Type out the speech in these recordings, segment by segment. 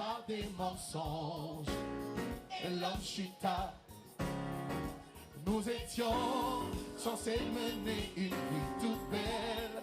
par des mensonges. Et l'homme chuta. Nous étions censés mener une vie toute belle.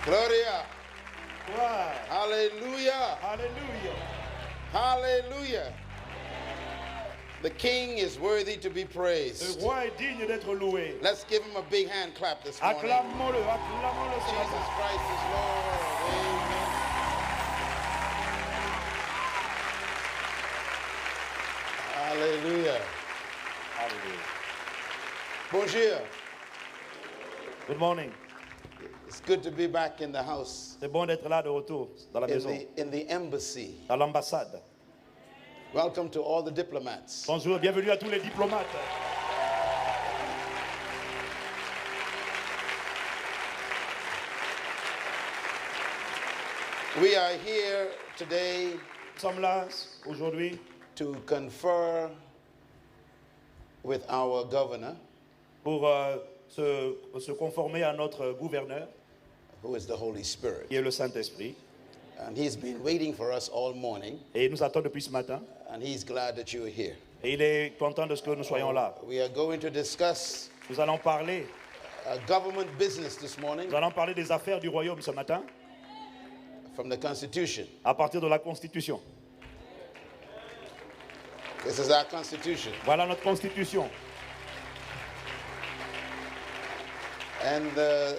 Gloria. Wow. Hallelujah. Hallelujah. Hallelujah. The King is worthy to be Le praised. roi est digne d'être loué. Let's give him a big hand clap this morning. Acclamons-le, acclamons-le ce Jesus matin. Christ is Lord. Amen. Hallelujah. Hallelujah. Bonjour. Good morning. It's good to be back in the house, C'est bon d'être là de retour dans la maison, in the embassy. dans l'ambassade. Welcome to all the diplomats. Bonjour, bienvenue à tous les diplomates. We are here today Nous sommes là aujourd'hui to confer with our governor, pour se conformer à notre gouverneur, who is the Holy Spirit. qui est le Saint-Esprit. And he's been waiting for us all morning, Et il nous attend depuis ce matin. and he's glad that you're here. Et il est content de ce que nous soyons là. We are going to discuss Nous allons parler, government business this morning nous allons parler des affaires du royaume ce matin, from the Constitution. à partir de la Constitution. This is our Constitution. Voilà notre Constitution. And the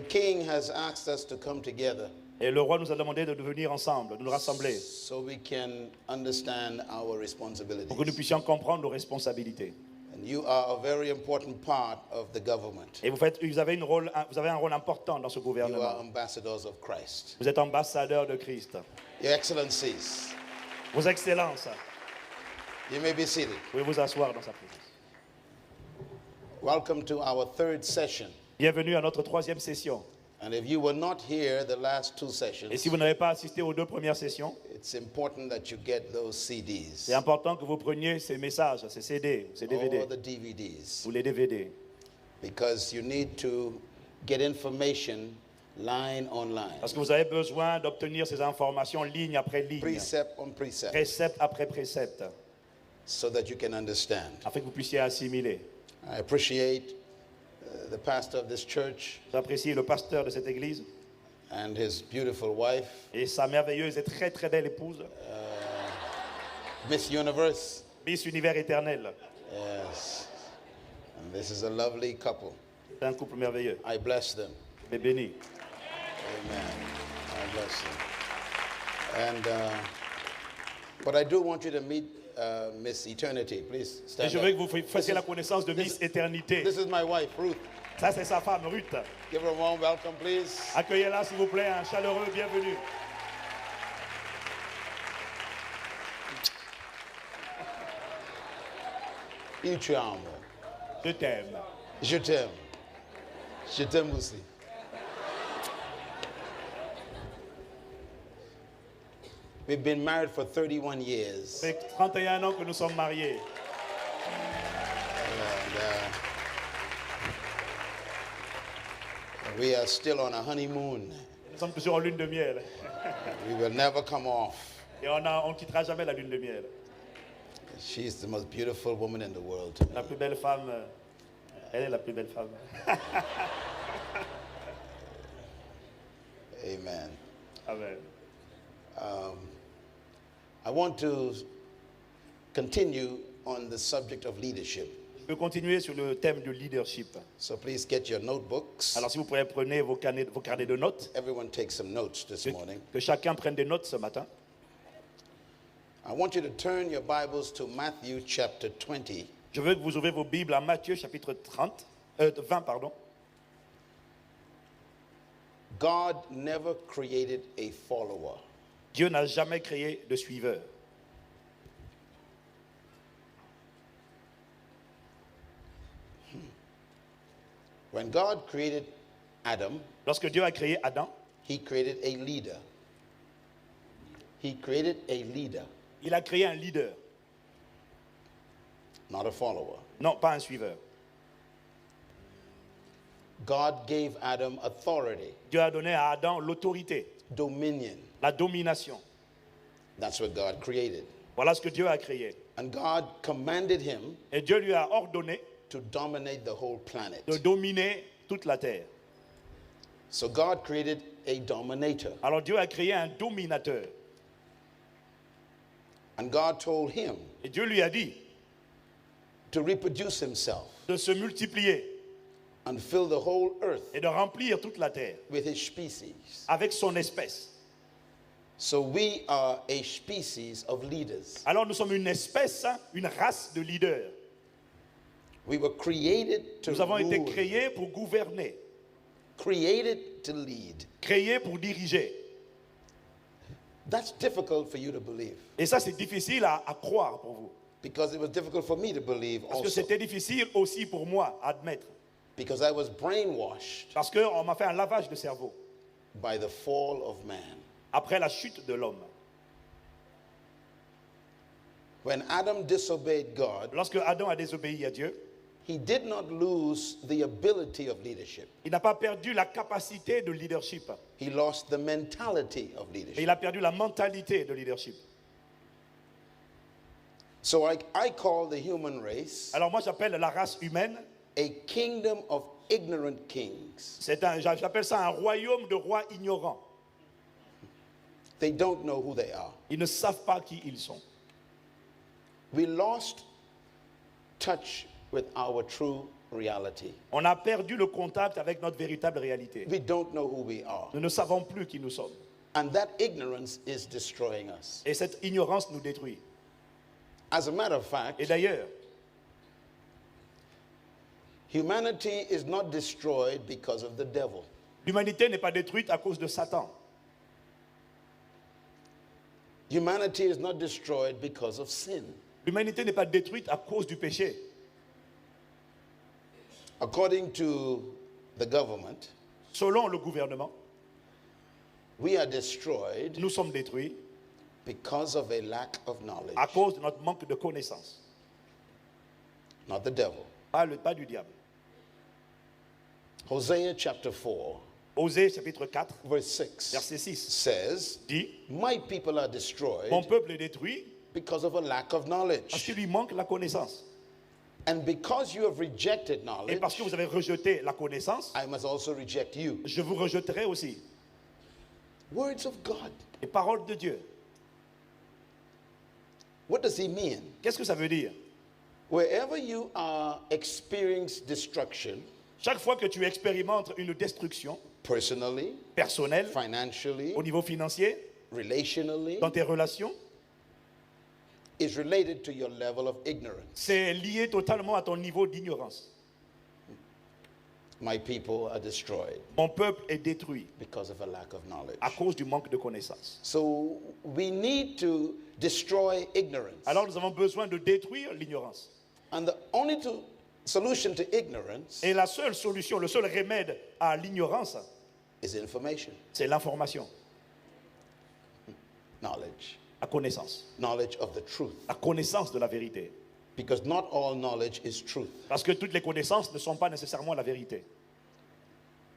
King has asked us to come together Et le roi nous a demandé de venir ensemble, de nous rassembler, so we can understand our pour que nous responsibilities. puissions comprendre nos responsabilités. And you are a very important part of the government. Et vous avez un rôle important dans ce You are gouvernement. ambassadors of Christ. Vous êtes ambassadeur de Christ. Your Excellencies, Vos excellences, you may be seated. vous pouvez vous asseoir dans sa présence. Welcome to our third session. Bienvenue à notre troisième session. And if you were not here the last two Et sessions, si vous n'avez pas assisté aux deux premières sessions, it's important that you get those CDs c'est important que vous preniez ces messages, ces CD, ces DVD, or the DVDs, ou les DVD. because you need to get information line on line, Parce que vous avez besoin d'obtenir ces informations ligne après ligne, precept on precept, précepte après précepte, so that you can understand. afin que vous puissiez assimiler. I appreciate the pastor of this church J'apprécie le pasteur de cette église and his beautiful wife, et sa merveilleuse et très très belle épouse, Miss Universe. Miss Univers éternel. Yes. And this is a lovely couple. C'est un couple merveilleux. I bless them. Mais béni. Amen. I bless them. And but I do want you to meet Miss Eternity. Please Et stand je veux que up. vous fassiez la connaissance de Miss Éternité. This is my wife, Ruth. Ça, c'est sa femme, Ruth. Give her a warm welcome, please. Accueillez-la, s'il vous plaît, un chaleureux bienvenue. You charm. Je t'aime. Je t'aime. Je t'aime aussi. We've been married for 31 years. Ça fait 31 ans que nous sommes mariés. And we are still on a honeymoon. Nous sommes toujours en lune de miel. We will never come off. Et on ne quittera jamais la lune de miel. She's the most beautiful woman in the world. La plus belle femme, elle est la plus belle femme. Amen. Amen. I want to continue on the subject of leadership. Je peux continuer sur le thème du leadership. So please get your notebooks. Alors si vous pouvez prenez vos carnets de notes, Everyone take some notes this morning. que chacun prenne des notes ce matin. I want you to turn your Bibles to Matthew chapter 20. Je veux que vous ouvrez vos Bibles à Matthieu chapitre 20, pardon. God never created a follower. Dieu n'a jamais créé de suiveur. When God created Adam, Lorsque Dieu a créé Adam, he created a leader. He created a leader, il a créé un leader, not a follower. non pas un suiveur. God gave Adam authority, Dieu a donné à Adam l'autorité, dominion. la domination. That's what God created. Voilà ce que Dieu a créé. And God commanded him Et Dieu lui a ordonné to dominate the whole planet. de dominer toute la terre. So God created a dominator. Alors Dieu a créé un dominateur. And God told him Et Dieu lui a dit to reproduce himself de se multiplier and fill the whole earth et de remplir toute la terre with his species. avec son espèce. So we are a species of leaders. Alors nous sommes une espèce, hein, une race de leaders. We were created to Nous avons été rule, créés pour gouverner, created to lead. créés pour diriger. That's difficult for you to believe Et ça, c'est difficile à croire pour vous. because it was difficult for me to believe Parce que also c'était difficile aussi pour moi à admettre. because I was brainwashed Parce qu'on m'a fait un lavage de cerveau by the fall of man. après la chute de l'homme. When Adam disobeyed God, Lorsque Adam a désobéi à Dieu, he did not lose the ability of leadership. il n'a pas perdu la capacité de leadership, He lost the mentality of mais leadership. il a perdu la mentalité de leadership. So I call the human race Alors moi, j'appelle la race humaine, a kingdom of ignorant kings. j'appelle ça un royaume de rois ignorants. They don't know who they are. Ils ne savent pas qui ils sont. We lost touch with our true reality. On a perdu le contact avec notre véritable réalité. We don't know who we are. Nous ne savons plus qui nous sommes. And that ignorance is destroying us. Et cette ignorance nous détruit. As a matter of fact, Et d'ailleurs, humanity is not destroyed because of the devil. l'humanité n'est pas détruite à cause de Satan. Humanity is not destroyed because of sin. L'humanité n'est pas détruite à cause du péché. According to the government, Selon le gouvernement, we are destroyed nous sommes détruits because of a lack of knowledge, à cause de notre manque de connaissance. not the devil. Pas du diable. Hosea chapter 4, Osée chapitre 4, verse 6 verset 6 says, dit, My people are destroyed mon peuple est détruit because of a lack of parce knowledge. qu'il lui manque la connaissance. And because you have rejected Et parce knowledge, que vous avez rejeté la connaissance, I must also reject you. je vous rejetterai aussi. Words of God. Les paroles de Dieu. What does he mean? Qu'est-ce que ça veut dire? Wherever you are experiencing destruction, Chaque fois que tu expérimentes une destruction personally, personnelle, financially, au niveau financier, relationally, dans tes relations, is related to your level of ignorance. c'est lié totalement à ton niveau d'ignorance. My people are destroyed Mon peuple est détruit because of a lack of knowledge. à cause du manque de connaissance. So we need to destroy ignorance. Alors nous avons besoin de détruire l'ignorance. And the only solution to ignorance Et la seule solution, le seul remède à l'ignorance, is information, c'est l'information, knowledge, la connaissance. knowledge of the truth. La connaissance de la vérité. Because not all knowledge is truth. Parce que toutes les connaissances ne sont pas nécessairement la vérité.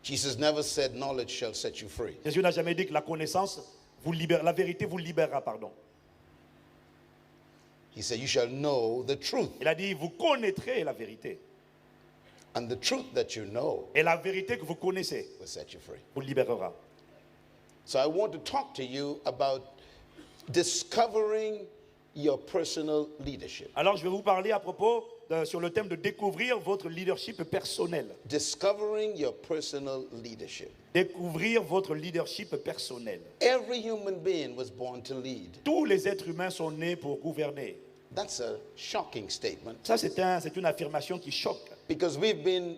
Jesus never said knowledge shall set you free. Jésus n'a jamais dit que la connaissance vous libère, la vérité vous libérera, pardon. He said you shall know the truth, Il a dit, vous connaîtrez la vérité. and the truth that you know Et la vérité que vous connaissez will set you free. vous libérera. So I want to talk to you about discovering your personal leadership. Alors je vais vous parler à propos sur le thème de découvrir votre leadership personnel. Discovering your personal leadership. Découvrir votre leadership personnel. Every human being was born to lead. Tous les êtres humains sont nés pour gouverner. That's a shocking statement Ça, c'est une affirmation qui choque. because we've been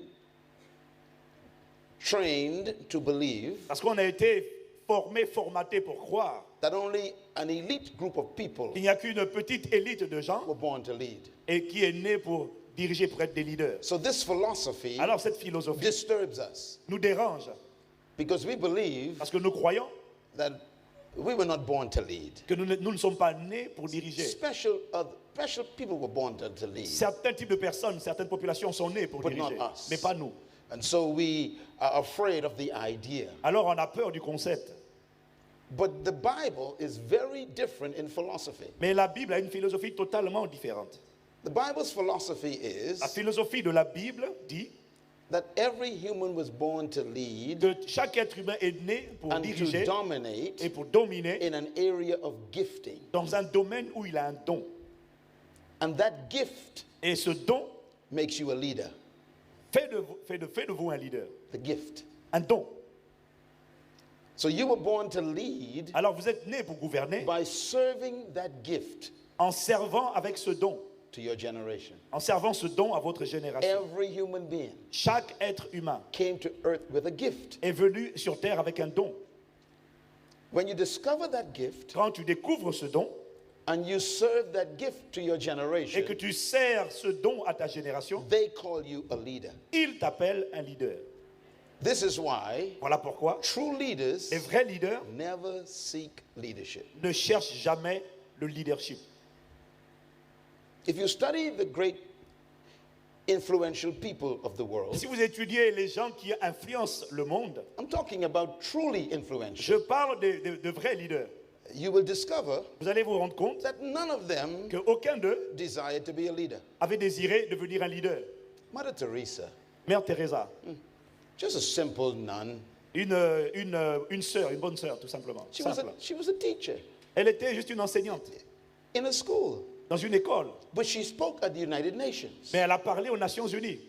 trained to believe Parce qu'on a été formaté pour croire that only an elite group of people qu'il n'y a qu'une petite élite de gens were born to lead. et qui est née pour diriger, pour être des leaders. So this philosophy Alors cette philosophie disturbs us nous dérange because we believe parce que nous croyons that we were not born to lead. que nous ne sommes pas nés pour diriger. Special people were born to lead. Certains types de personnes, certaines populations sont nées pour But diriger, not us. mais pas nous. And so we are afraid of the idea. Alors on a peur du concept. But the Bible is very different in philosophy. Mais la Bible a une philosophie totalement différente. The Bible's philosophy is La philosophie de la Bible dit that every human was born to lead que chaque être humain est né pour and to diriger dominate et pour dominer in an area of gifting. dans un domaine où il a un don. And that gift Et ce don makes you a leader. fait de vous un leader. The gift. Un don. So you were born to lead Alors vous êtes né pour gouverner by serving that gift en servant avec ce don. to your generation. En servant ce don à votre génération. Every human being Chaque être humain came to earth with a gift. est venu sur terre avec un don. When you discover that gift Quand tu découvres ce don and you serve that gift to your et que generation, tu sers ce don à ta génération, they call you a leader. il t'appelle un leader. This is why Voilà pourquoi true leaders les vrais leaders never seek leadership. ne cherchent jamais le leadership. If you study the great influential people of the world, Si vous étudiez les gens qui influencent le monde, I'm talking about truly je influential, parle de vrais leaders. you will discover Vous allez vous rendre compte that none of them qu'aucun d'eux desired to be a leader. avait désiré devenir un leader. Mother Teresa, Mère Teresa, just a simple nun. une sœur, une bonne sœur, tout simplement. She was Simple. a teacher Elle était juste une enseignante in a school, dans une école, but she spoke at the United Nations. mais elle a parlé aux Nations Unies.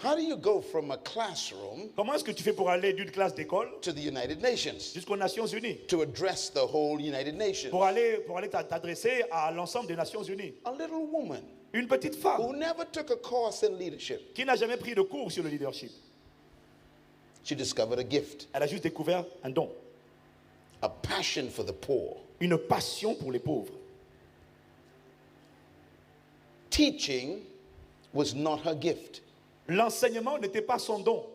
How do you go from a classroom Comment est-ce que tu fais pour aller d'une classe d'école to the United Nations jusqu'aux Nations Unies? to address the whole United Nations? Pour aller t'adresser à l'ensemble des Nations Unies. A little woman Une petite femme who never took a course in leadership. qui n'a jamais pris de cours sur le leadership. She discovered a gift, Elle a juste découvert un don, a passion for the poor. une passion pour les pauvres. Teaching was not her gift. L'enseignement n'était pas son don.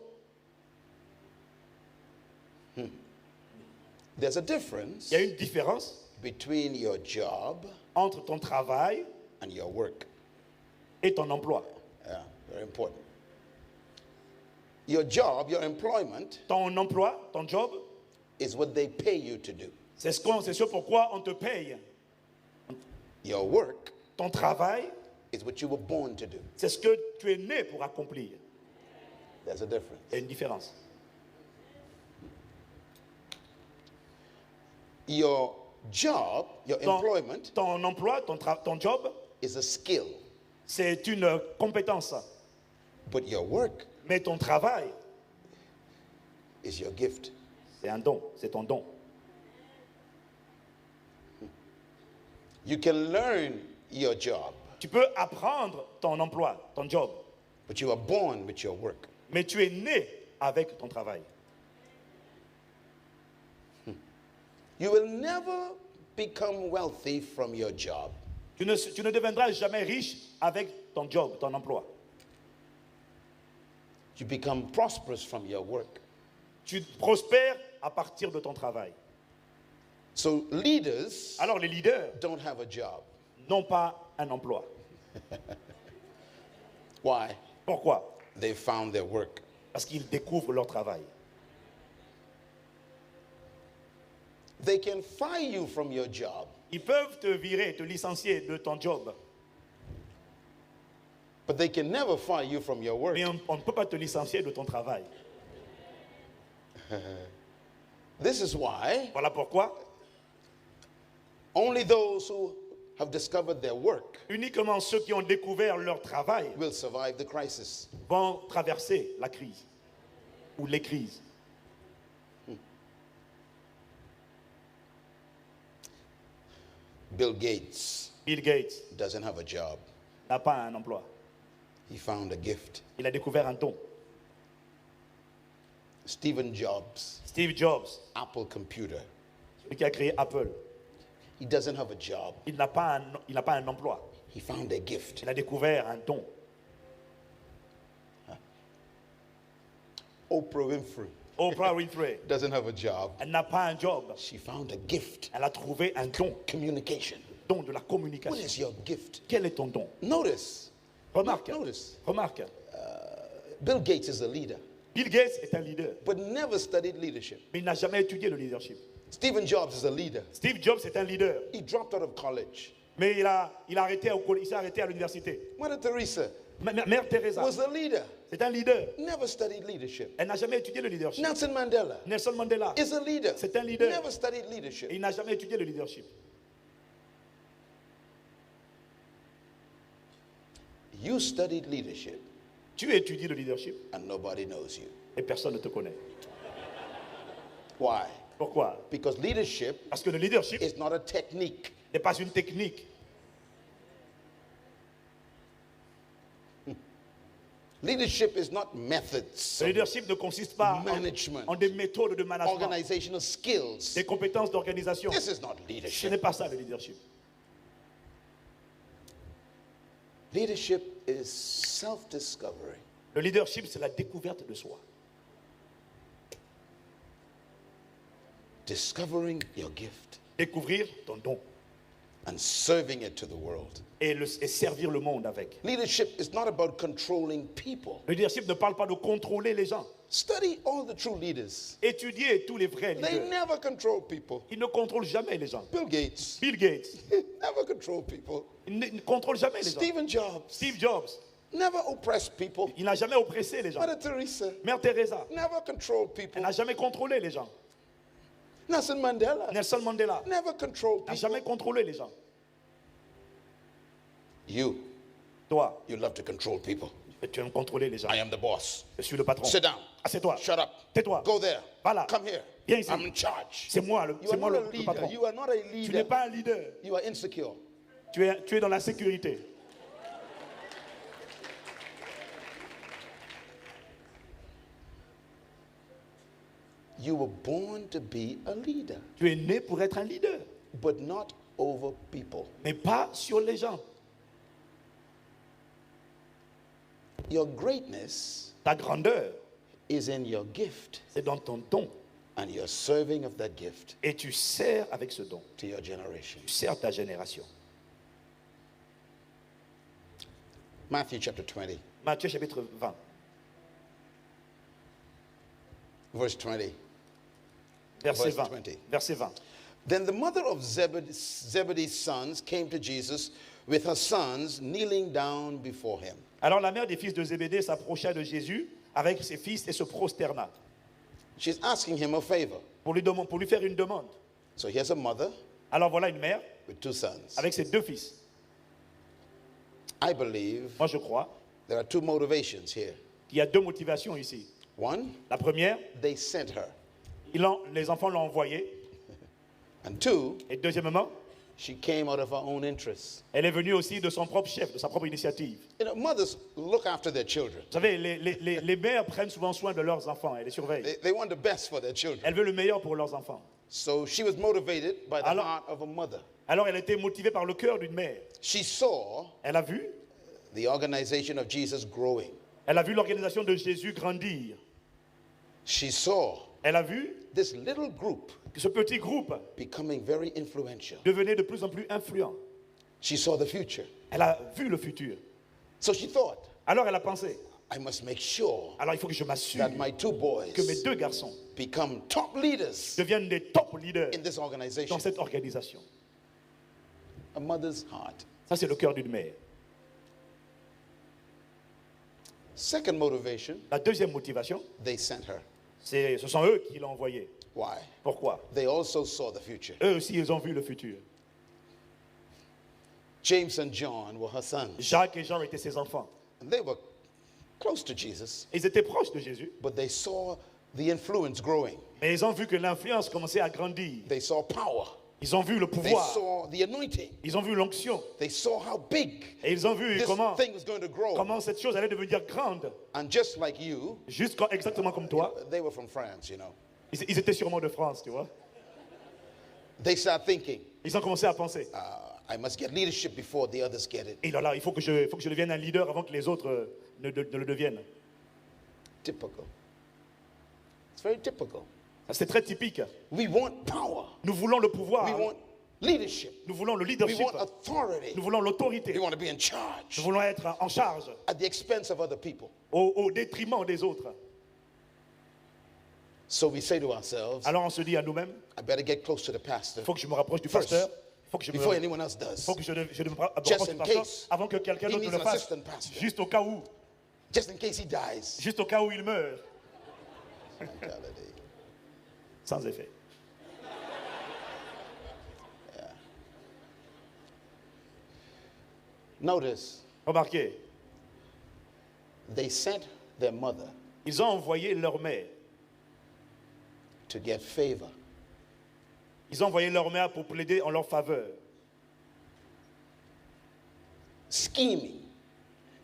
There's a difference Il y a une différence between your job entre ton travail and your work. et ton emploi. Yeah, very important. Your job, your employment, Ton emploi, ton job, is what they pay you to do. c'est ce pourquoi on te paye. Your work Ton travail, is what you were born to do. c'est ce que tu es né pour accomplir. There's a difference. Il y a une différence. Your job, your employment, Ton emploi, ton job, is a skill, c'est une compétence. but your work Mais ton travail, is your gift. c'est un don, c'est ton don. You can learn your job, Tu peux apprendre ton emploi, ton job, but you are born with your work. mais tu es né avec ton travail. You will never become wealthy from your job. Tu ne deviendras jamais riche avec ton job, ton emploi. You become prosperous from your work. Tu prospères à partir de ton travail. So leaders Alors les leaders don't have a job. n'ont pas un emploi. Why? Pourquoi? They found their work. Parce qu'ils découvrent leur travail. They can fire you from your job, Ils peuvent te virer, te licencier de ton job, but they can never fire you from your work. mais on ne peut pas te licencier de ton travail. This is why Voilà pourquoi only those who have discovered their work uniquement ceux qui ont découvert leur travail will survive the crisis. vont traverser la crise ou les crises. Bill Gates Bill Gates doesn't have a job. n'a pas un emploi. He found a gift. Il a découvert un don. Stephen Jobs, Steve Jobs, Apple Computer, celui qui a créé Apple, he doesn't have a job. il n'a pas un emploi. He found a gift. Il a découvert un don. Oprah Winfrey Oprah Winfrey, doesn't have a job. elle n'a pas un job. She found a gift. Elle a trouvé un don, Communication. don de la What communication. is your gift? Quel est ton don? Notice. Remarque, Notice. remarque. Bill Gates is a leader, Bill Gates est un leader, but never studied leadership. mais il n'a jamais étudié le leadership. Stephen Jobs is a leader. Steve Jobs est un leader, He dropped out of college. mais il s'est arrêté à l'université. Mother Teresa Mère Teresa, was a leader, c'est un leader. never studied leadership. Elle n'a jamais étudié le leadership. Nelson Mandela Nelson Mandela, is a leader, c'est un leader. never studied leadership. Il n'a jamais étudié le leadership. You studied leadership Tu étudies le leadership and nobody knows you. et personne ne te connaît. Why? Pourquoi? Because leadership Parce que le leadership is not a technique. n'est pas une technique. Leadership is not methods, Le leadership ne consiste pas management, en des méthodes de management, organizational skills. des compétences d'organisation. This is not Ce leadership. n'est pas ça le leadership. Leadership is self-discovery. Le leadership, c'est la découverte de soi. Discovering your gift Découvrir ton don and serving it to the world. et servir le monde avec. Leadership is not about controlling people. Le leadership ne parle pas de contrôler les gens. Study all the true leaders. Étudier tous les vrais They leaders. never control people. Ils ne contrôlent jamais les gens. Bill Gates Bill Gates, never control people. il ne contrôle jamais les gens. Stephen Jobs Steve Jobs, never oppressed people. il n'a jamais oppressé les gens. Mother Teresa Mère Teresa, never controlled elle people. n'a jamais contrôlé les gens. Nelson Mandela Nelson Mandela never controlled n'a people. jamais contrôlé les gens. You Toi, love to control people. tu aimes contrôler les gens. I am the boss. Je suis le patron. Sit down. Assieds-toi. Shut up. Tais-toi. Go there. Va là. Come here. Viens ici. I'm in charge. C'est moi You c'est are moi not a le leader. patron. You are not a Tu n'es leader. pas un leader. You are insecure. Tu es dans la sécurité. You were born to be a leader, Tu es né pour être un leader, but not over people. mais pas sur les gens. Your greatness Ta grandeur, is in your gift c'est dans ton don. and your serving of that gift Et tu sers avec ce don. to your generation. Tu sers ta génération. Matthew chapter 20, Matthieu chapitre 20, verse 20. verset Verse 20. 20. Verset 20. Then the mother of Zebedee's sons came to Jesus with her sons kneeling down before him. Alors la mère des fils de Zébédée s'approcha de Jésus avec ses fils et se prosterna She's asking him a favor. pour lui faire une demande. So here's a mother Alors voilà une mère with two sons. avec ses deux fils. I believe Moi je crois there are two motivations here. qu'il y a deux motivations ici. One, La première, they sent her. les enfants l'ont envoyée. And two, Et deuxièmement, she came out of her own interests. elle est venue aussi de son propre chef, de sa propre initiative. You know, mothers look after their children. Vous savez, les mères prennent souvent soin de leurs enfants, elles les surveillent. They want the best for their children. Elles veulent le meilleur pour leurs enfants. So she was motivated by the Alors- heart of a mother. Alors elle a été motivée par le cœur d'une mère. She saw Elle a vu the organization of Jesus growing. l'organisation de Jésus grandir. She saw Elle a vu this little group que ce petit groupe becoming very influential. devenait de plus en plus influent. She saw the future. Elle a vu le futur. So she thought, Alors elle a pensé, I must make sure alors il faut que je m'assure that my two boys que mes deux garçons become top leaders deviennent des top leaders in this organization. dans cette organisation. A mother's heart. Ça, c'est le cœur d'une mère. Second motivation, La deuxième motivation, they sent her. ce sont eux qui l'ont envoyé. Why? Pourquoi? They also saw the future. Eux aussi, ils ont vu le futur. James and John were her sons. Jacques et Jean étaient ses enfants. And they were close to Jesus, Ils étaient proches de Jésus, but they saw the influence growing. mais ils ont vu que l'influence commençait à grandir. They saw power. Ils ont vu le They pouvoir. saw the anointing. Ils ont vu l'onction. They saw how big Et ils ont vu this comment thing was going to grow. cette chose allait devenir grande. And just like you, Exactement comme toi. they were from France, you know. Ils étaient sûrement de France, tu vois. They start thinking, Ils ont commencé à penser. I must get leadership before the others get it. Et là, il faut que je devienne un leader avant que les autres ne le deviennent. Typical. It's very typical. C'est très typique. We want power. Nous voulons le pouvoir. We want leadership. Nous voulons le We leadership. want authority. Nous voulons l'autorité. We want to be in charge Nous voulons être en charge at the expense of other people. au détriment des autres. So we say to ourselves, Alors on se dit à nous-mêmes, I better get close to the pastor il faut que je me rapproche du First, pasteur. Il faut que je before me, anyone else does. faut que je me rapproche Just du in pasteur case avant que quelqu'un he d'autre needs le an fasse. assistant pastor. Juste au cas où. Just in case he dies. Juste au cas où il meurt. Hallelujah. Sans effet. Notice, Remarquez, they sent their mother ils ont envoyé leur mère. to get favor. Ils ont envoyé leur mère pour plaider en leur faveur. Scheming.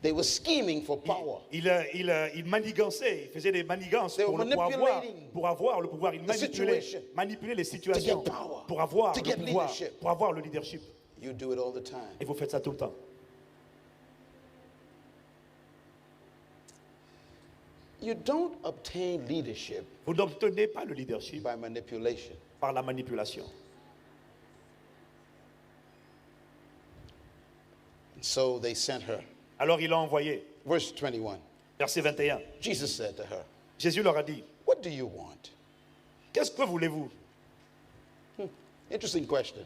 They were scheming for power. Ils manigançaient, ils faisaient des manigances They were manipulating pour avoir le pouvoir. Ils situation. manipulaient les situations To get power. pour avoir To le get pouvoir, leadership. pour avoir le leadership. You do it all the time. Et vous faites ça tout le temps. You don't obtain leadership Vous n'obtenez pas le leadership by manipulation. par la manipulation. So they sent her. Alors il a envoyé. Verse 21. Verset 21. Jesus said to her, Jésus leur a dit, what do you want? qu'est-ce que voulez-vous? Interesting question.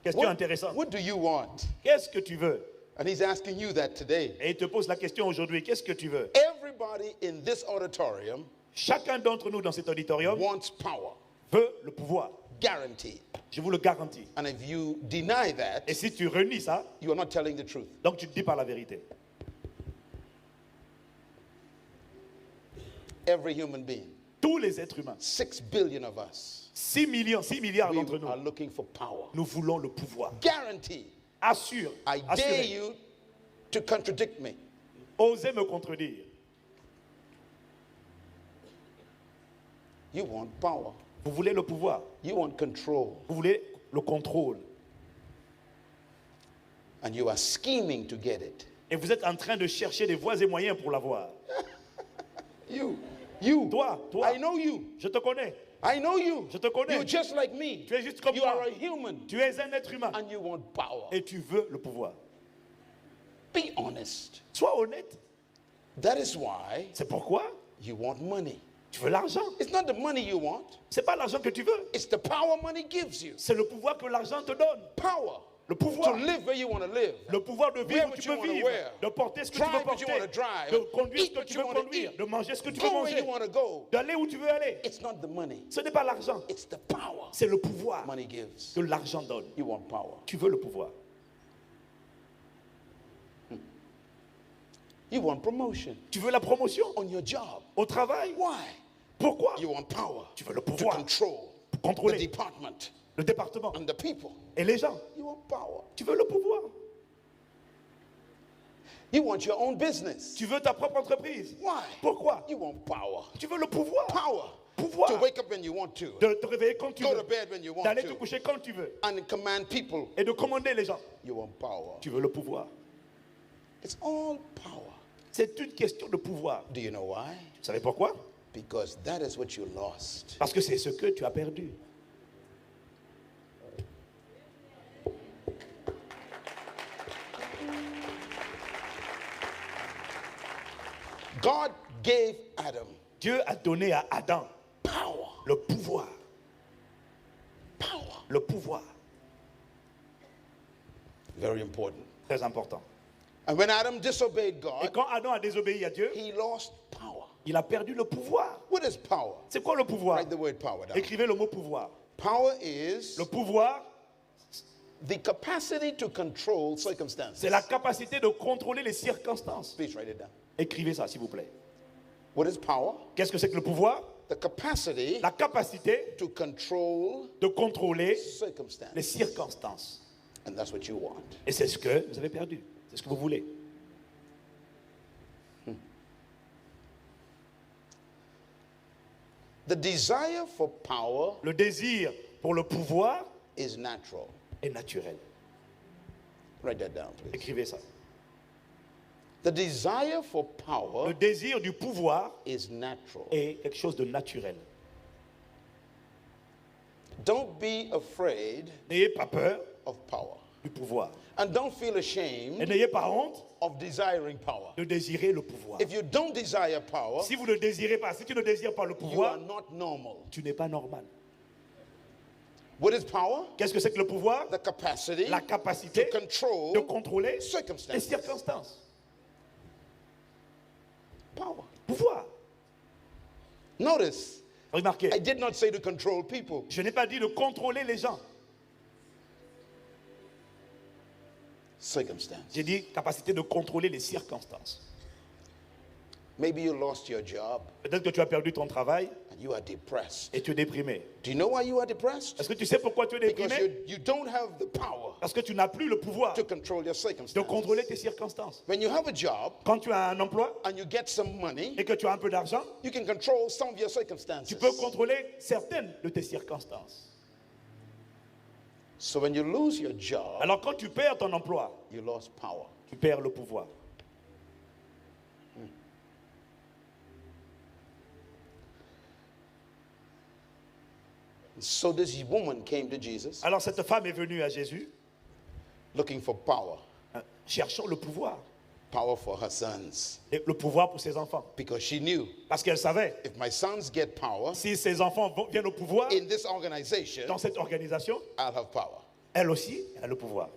Question intéressante. What do you want? Qu'est-ce que tu veux? And he's asking you that today. Et il te pose la question aujourd'hui, qu'est-ce que tu veux? Everybody in this auditorium Chacun d'entre nous dans cet auditorium wants power, veut le pouvoir. guaranteed. Je vous le garantis. And if you deny that, Et si tu renies ça, you are not telling the truth. donc tu ne dis pas la vérité. Every human being, Tous les êtres humains, 6 billion of us, 6 milliards we d'entre are nous, looking for power. nous voulons le pouvoir. Guaranteed. Assure, I dare assurez, you to contradict me. osez me contredire. You want power. Vous voulez le pouvoir, You want control. vous voulez le contrôle. And you are scheming to get it. Et vous êtes en train de chercher des voies et moyens pour l'avoir. You. Toi, I know you. je te connais. I know you. Je te connais. You're just like me. Tu es juste comme You moi. are a human. Tu es un être humain And you want power. et tu veux le pouvoir. Be honest. Sois honnête. That is why C'est pourquoi you want money. tu veux l'argent. It's not the money you want. C'est pas l'argent que tu veux. It's the power money gives you. C'est le pouvoir que l'argent te donne. Power. Le To pouvoir. live where you want to live. Le pouvoir de Wear vivre où what tu you peux wanna vivre, wear. de porter ce que tu veux Drive what you porter, wanna drive. de conduire Eat ce que what tu you veux wanna conduire, eat. de manger ce que tu Go veux where you manger, want to go. d'aller où tu veux aller. It's not the money. Ce n'est pas l'argent, It's the power c'est le pouvoir money gives. que l'argent donne. You want power. Tu veux le pouvoir. You want promotion Tu veux la promotion on your job. au travail. Why? Pourquoi? You want power Tu veux le to pouvoir control pour the contrôler department le département and the people. et les gens. You want power. Tu veux le pouvoir. You want your own business. Tu veux ta propre entreprise. Why? Pourquoi? You want power. Tu veux le pouvoir. Power. Pouvoir To wake up when you want to. de te réveiller quand tu Go to veux, bed when you want d'aller te to. coucher quand tu veux And command people. et de commander les gens. You want power. Tu veux le pouvoir. It's all power. C'est une question de pouvoir. Do you know why? Vous savez pourquoi? Because that is what you lost. Parce que c'est ce que tu as perdu. God gave Adam Dieu a donné à Adam power. le pouvoir. Power. Le pouvoir. Very important. Très important. And when Adam disobeyed Et God, quand Adam a désobéi à Dieu, he lost power. il a perdu le pouvoir. What is power? C'est quoi le pouvoir? Write the word power down. Écrivez le mot pouvoir. Power is Le pouvoir, the capacity to control circumstances. c'est la capacité de contrôler les circonstances. Please write it down. Écrivez ça, s'il vous plaît. What is power? Qu'est-ce que c'est que le pouvoir? The capacity La capacité to control de contrôler les circumstances. circonstances. And that's what you want. Et c'est ce que vous avez perdu. C'est ce que vous voulez. The desire for power Le désir pour le pouvoir is natural. est naturel. Write that down, please. Écrivez ça. The desire for power Le désir du pouvoir is natural. est quelque chose de naturel. Don't be afraid N'ayez pas peur of power. du pouvoir. And don't feel Et ashamed n'ayez pas honte of desiring power. de désirer le pouvoir. If you don't desire power, Si vous ne désirez pas, si tu ne désires pas le you are pouvoir, not normal. tu n'es pas normal. What is power? Qu'est-ce que c'est que le pouvoir? The capacity La to capacité control de contrôler les circumstances. circonstances. Power. Pouvoir. Notice, Remarquez, I did not say to control people. je n'ai pas dit de contrôler les gens. Circumstance. J'ai dit capacité de contrôler les circonstances. Maybe you lost your job Peut-être que tu as perdu ton travail and you are depressed. et tu es déprimé. Do you know why you are depressed? Est-ce que tu sais pourquoi tu es Because déprimé? you don't have the power Parce que tu n'as plus le pouvoir to control your de circumstances. contrôler tes circonstances. When you have a job Quand tu as un emploi and you get some money, et que tu as un peu d'argent, you can control some of your tu circumstances. peux contrôler certaines de tes circonstances. So when you lose your job, Alors quand tu perds ton emploi, you lost power. tu perds le pouvoir. So this woman came to Jesus Alors cette femme est venue à Jésus, looking for power. cherchant le pouvoir. Power for her sons. Et le pouvoir pour ses enfants. Because she knew Parce qu'elle savait, if my sons get power si ses enfants viennent au pouvoir in this organization, dans cette organisation, I'll have power. elle aussi, elle a le pouvoir.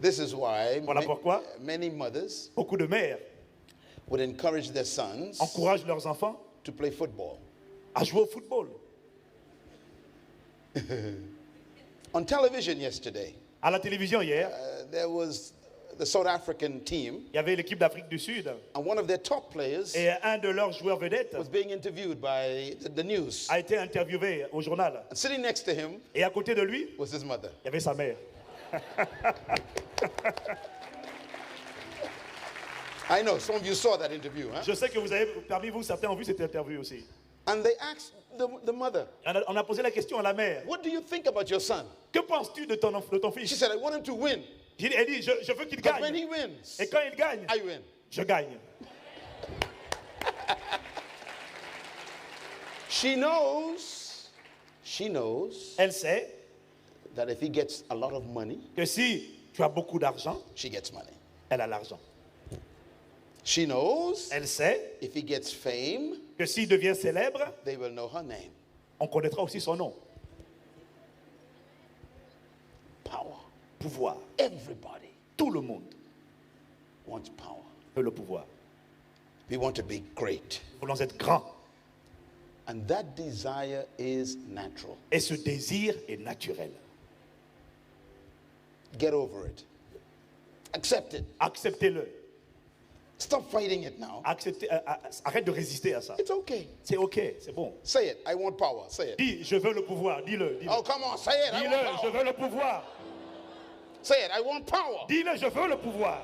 This is why Voilà pourquoi many mothers beaucoup de mères would encourage their sons encouragent leurs enfants to play football. à jouer au football. On television yesterday, À la télévision hier, there was the South African team, il y avait l'équipe d'Afrique du Sud and one of their top players et un de leurs joueurs vedettes was being interviewed by the news. a été interviewé au journal. And sitting next to him Et à côté de lui, was his mother. il y avait sa mère. I know some of you saw that interview, huh? Je sais que vous avez, parmi vous, certains ont vu cette interview aussi. And they asked the mother, On a posé la question à la mère. "What do you think about your son?" Que penses-tu de ton She fils? said, "I want him to win. Elle dit, je veux qu'il But when gagne. he wins, Et quand il gagne, I win." je gagne. She knows Elle sait that if he gets a lot of money, que si tu as beaucoup d'argent, she gets money. elle a l'argent. She knows Elle sait if he gets fame, que s'il devient célèbre, they will know her name. on connaîtra aussi son nom. Power. Pouvoir. Everybody Tout le monde wants power. veut le pouvoir. We want to be great. Nous voulons être grands. And that desire is natural. Et ce désir est naturel. Get over it. Accept it. Acceptez-le. Stop fighting it now. Arrête de résister à ça. It's okay. C'est OK, c'est bon. Say it. I want power. Say it. Dis, je veux le pouvoir. Dis-le. Dis-le, Oh, come on. Say it. I dis-le, want je power. veux le pouvoir. Say it. I want power. Dis-le, je veux le pouvoir.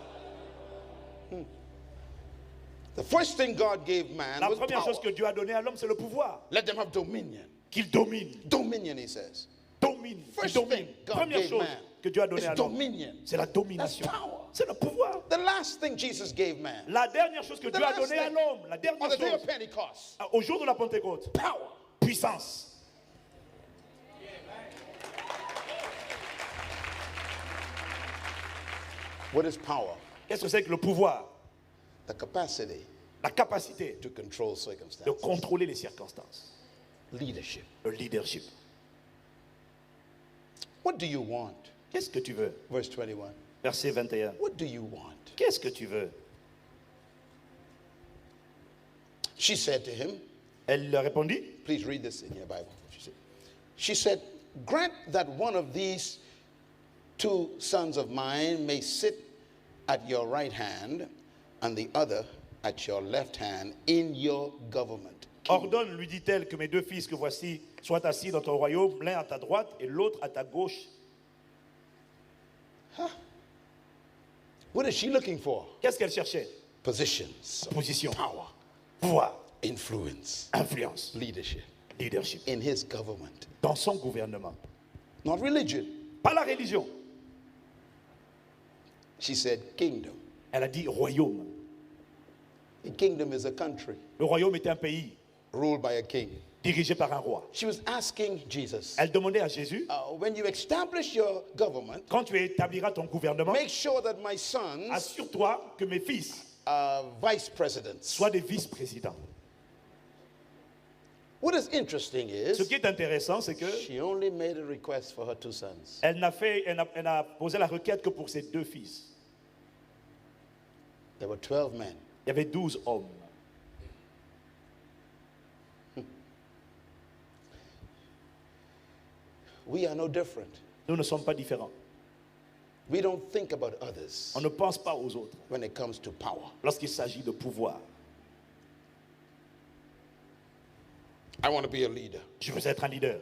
The first thing God gave man La was première power. chose que Dieu a donnée à l'homme, c'est le pouvoir. Let them have dominion. Qu'il domine. Dominion, he says. Domine. Qu'il First domine. thing God Première gave chose man que Dieu a donnée is à l'homme, dominion. c'est la domination. That's power. C'est le pouvoir. The last thing Jesus gave man La dernière chose que The Dieu a last donnée à thing. l'homme, la on dernière the day chose, of Pentecost, au jour de la Pentecôte, power. puissance. What is power? Qu'est-ce que c'est que le pouvoir? The capacity La capacité to control de circumstances. contrôler les circonstances. Leadership. Le leadership. What do you want? Qu'est-ce que tu veux? Verse 21. Verset 21. What do you want? Qu'est-ce que tu veux? She said to him, Elle leur répondit, please read this in your Bible. She said, grant that one of these two sons of mine may sit at your right hand and the other at your left hand in your government. ordonne, lui dit-elle, que mes deux fils que voici soient assis dans ton royaume, l'un à ta droite et l'autre à ta gauche. What is she looking for? Qu'est-ce qu'elle cherchait? Positions, Position, power, pouvoir, influence, influence, leadership leadership. in his government. Dans son gouvernement. Not religion. Pas la religion. She said kingdom. Elle a dit royaume. A kingdom is a country. Le royaume était un pays. ruled by a king. dirigée par un roi. She was asking Jesus, Elle demandait à Jésus, when you establish your government, quand tu établiras ton gouvernement, make sure that my sons assure-toi que mes fils are vice presidents. soient des vice-présidents. What is interesting Ce is qui est intéressant, c'est que she only made a request for her 2 sons. elle n'a posé la requête que pour ses 2 fils. There were 12 men. Il y avait 12 hommes. We are no different. Nous ne sommes pas différents. We don't think about others On ne pense pas aux autres when it comes to power. lorsqu'il s'agit de pouvoir. I want to be a leader, Je veux être un leader.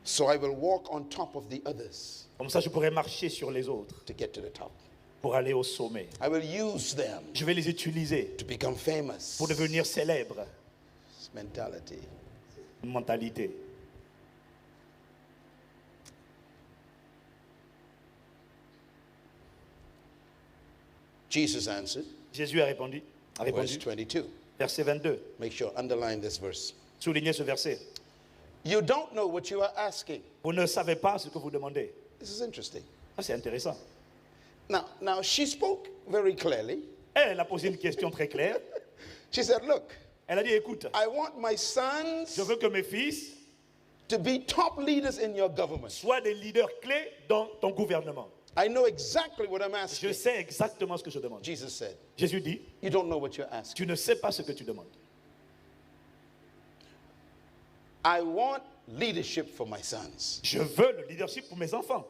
so I will walk on top of the others Comme ça, je pourrais marcher sur les autres to get to the top. pour aller au sommet. I will use them Je vais les utiliser to become famous. pour devenir célèbres. This mentality. Une mentalité. Jesus answered, Jésus a répondu. verse 22. Verset 22. Make sure, underline this verse. Soulignez ce verset. You don't know what you are asking. Vous ne savez pas ce que vous demandez. This is interesting. Ça, c'est intéressant. Now she spoke very clearly. Elle a posé une question très claire. She said, look, Elle a dit, écoute, I want my je sons veux que mes fils to be top leaders in your government. soient des leaders clés dans ton gouvernement. I know exactly what I'm Je asking. sais exactement ce que je demande. Jesus said, Jésus dit, you don't know what you're asking. tu ne sais pas ce que tu demandes. I want leadership for my sons. Je veux le leadership pour mes enfants.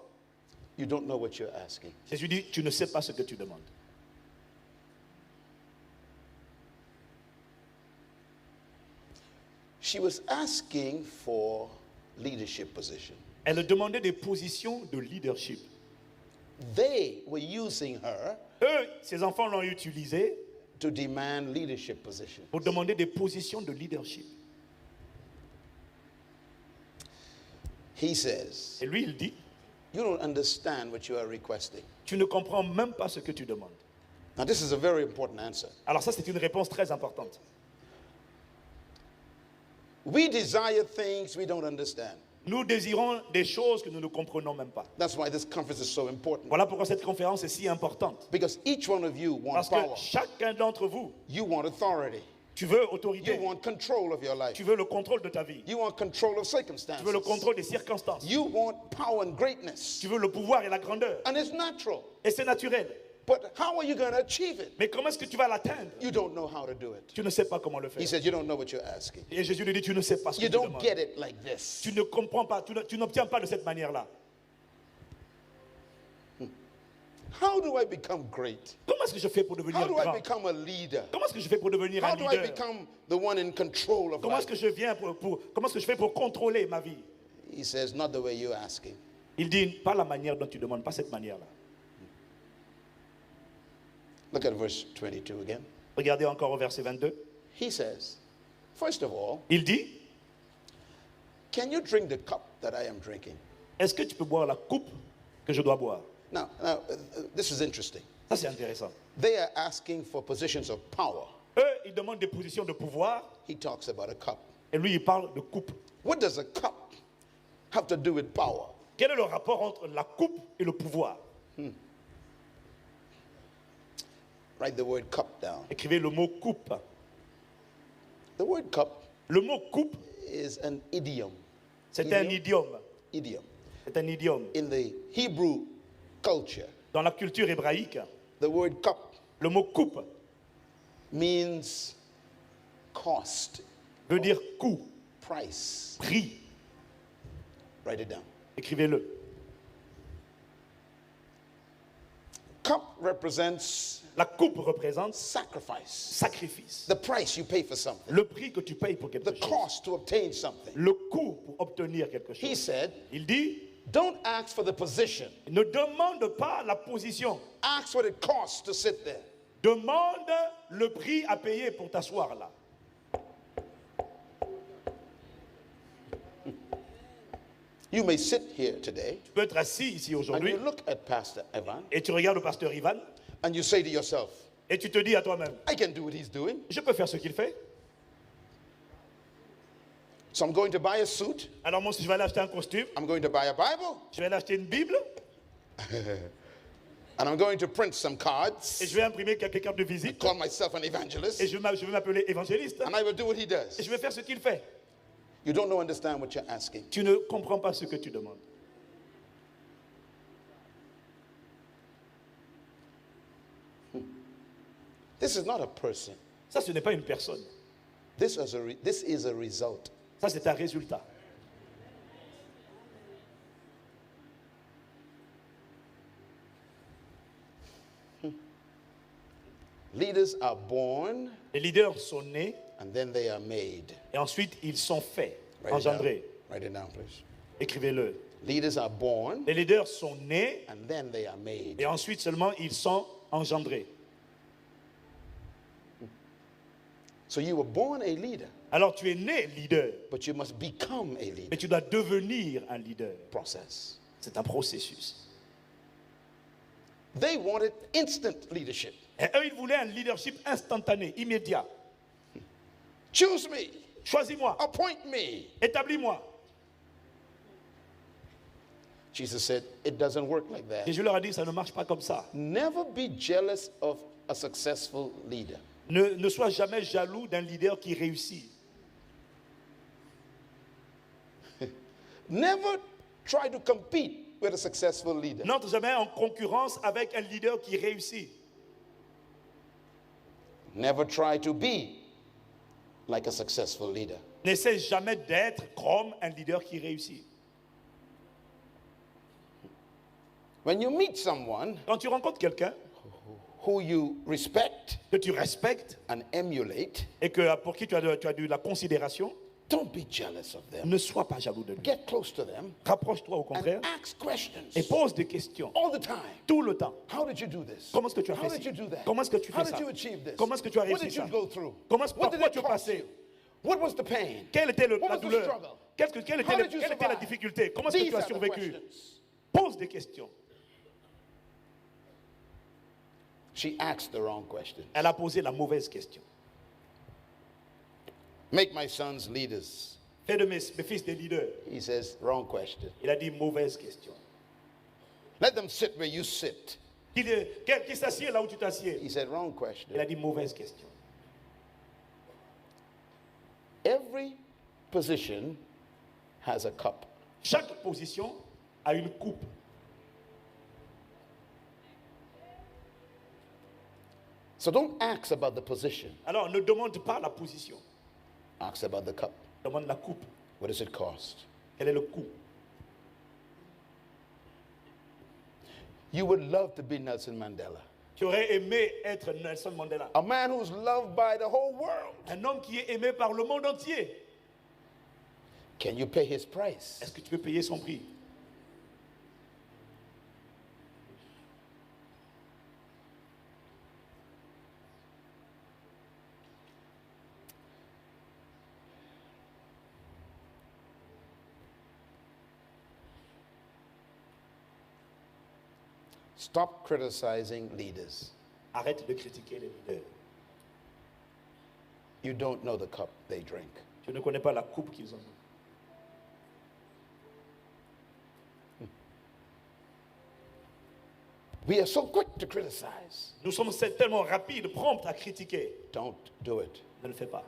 You don't know what you're asking. Jésus dit, tu ne sais pas ce que tu demandes. She was asking for leadership position. Elle demandait des positions de leadership. They were using her Eux, ses enfants l'ont utilisé to demand leadership position. pour demander des positions de leadership. He says, Et lui, il dit, you don't understand what you are requesting. tu ne comprends même pas ce que tu demandes. Now, this is a very important answer. Alors ça, c'est une réponse très importante. We desire things we don't understand. Nous désirons des choses que nous ne comprenons même pas. That's why this conference is so important. Voilà pourquoi cette conférence est si importante. Because each one of you wants Parce que power. chacun d'entre vous, You want authority. tu veux You autorité, want control of your life. tu veux le contrôle de ta vie, You want control of tu veux circumstances. le contrôle des circonstances, You want power and greatness. tu veux le pouvoir et la grandeur. And it's natural. Et c'est naturel. But how are you going to achieve it? Mais comment est-ce que tu vas l'atteindre? You don't know how to do it. Tu ne sais pas comment le faire. He said, you don't know what you're asking. Et Jésus lui dit, tu ne sais pas ce que You tu don't demandes. get it like this. Tu ne comprends pas, tu n'obtiens pas de cette manière-là. How do I become great? Comment est-ce que je fais pour How devenir do I grand? become a leader? Comment est-ce que je fais pour devenir How un do I leader? become the one in control of Comment life? est-ce que je viens comment est-ce que je fais pour contrôler ma vie? He says, not the way you're asking. Il dit, pas la manière dont tu demandes, pas cette manière-là. Look at verse 22 again. Regardez encore au verset 22. He says, first of all, Il dit, can you drink the cup that I am drinking? est-ce que tu peux boire la coupe que je dois boire? Now, this is interesting. Ça, c'est intéressant. They are asking for positions of power. Eux, ils demandent des positions de pouvoir, He talks about a cup. et lui, il parle de coupe. What does a cup have to do with power? Quel est le rapport entre la coupe et le pouvoir? Write the word cup down. Écrivez le mot coupe. The word cup Le mot coupe, is an idiom. c'est un idiome. Idiom. C'est un idiome. In the Hebrew culture, Dans la culture hébraïque, the word cup le mot coupe means cost, veut dire coût, price. prix. Write it down. Écrivez-le. Cup represents La coupe représente sacrifice, sacrifice. the price you pay for something, Le prix que tu payes pour quelque the chose. cost to obtain something. Le coût pour obtenir quelque He chose. said, Il dit, don't ask for the position, ne demande pas la position. ask what it costs to sit there. Demande le prix à payer pour t'asseoir là. You may sit here today Tu peux être assis ici and aujourd'hui you look at Pastor Evan et tu regardes le pasteur Ivan and you say to yourself, et tu te dis à toi-même, I can do what he's doing. je peux faire ce qu'il fait. So I'm going to buy a suit. Alors moi, si je vais aller acheter un costume, I'm going to buy a Bible. je vais aller acheter une Bible And I'm going to print some et cards. je vais imprimer quelques cartes de visite Call myself an evangelist. et je vais m'appeler évangéliste And I will do what he et does. je vais faire ce qu'il fait. You don't know, understand what you're asking. Tu ne comprends pas ce que tu demandes. This is not a person. Ça, ce n'est pas une personne. This is a result. Ça, c'est un résultat. Leaders are born Les leaders sont nés and then they are made. et ensuite ils sont faits, Write it down. engendrés. Write it down, please. Écrivez-le. Leaders are born Les leaders sont nés and then they are made. et ensuite seulement ils sont engendrés. So you were born a leader, Alors tu es né leader, but you must become a leader. mais tu dois devenir un leader. Process. C'est un processus. They wanted instant leadership. Et eux, ils voulaient un leadership instantané, immédiat. Choose me. Choisis-moi, Appoint me. établis-moi. Jesus said, it doesn't work like that. Jésus leur a dit, ça ne marche pas comme ça. Never be jealous of a successful leader. Ne sois jamais jaloux d'un leader qui réussit. Never try to compete with a successful leader. N'entre jamais en concurrence avec un leader qui réussit. Never try to be like a successful leader. N'essaie jamais d'être comme un leader qui réussit. When you meet someone Quand tu rencontres quelqu'un who you respect que tu respectes and emulate, et que, pour qui tu as de la considération, don't be jealous of them. ne sois pas jaloux de lui. Get close to them Rapproche-toi au contraire and ask questions et pose des questions all the time. tout le temps. How did you do this? Comment est-ce que tu as How fait did ça? you do that? Comment est-ce que tu How fais did ça? you achieve this? Comment est-ce que tu as What réussi did you ça? go through? Par What did quoi it tu es cost passé? you? What was the pain? Quelle était What la was the douleur? struggle? Quelle How était, did you quelle était la survive? difficulté? Comment est-ce que These tu as are the survécu? questions. Pose des questions. She asked the wrong question. Elle a posé la mauvaise question. Make my sons leaders. Fais de mes fils des leaders. He says, wrong question. Il a dit mauvaise question. Let them sit where you sit. Qui s'assied là où tu t'assieds? He said, wrong Il a question. dit mauvaise question. Every position has a cup. Chaque position a une coupe. So don't ask about the position. Alors ne demande pas la position. Ask about the cup. Demande la coupe. What does it cost? Quel est le coût? You would love to be Nelson Mandela. Tu aurais aimé être Nelson Mandela. A man who's loved by the whole world. Un homme qui est aimé par le monde entier. Can you pay his price? Est-ce que tu peux payer son prix? Stop criticizing leaders. Arrête de critiquer les leaders. You don't know the cup they drink. Tu ne connais pas la coupe qu'ils ont. We are so quick to criticize. Nous sommes tellement rapides, prompts à critiquer. Don't do it. Ne le fais pas.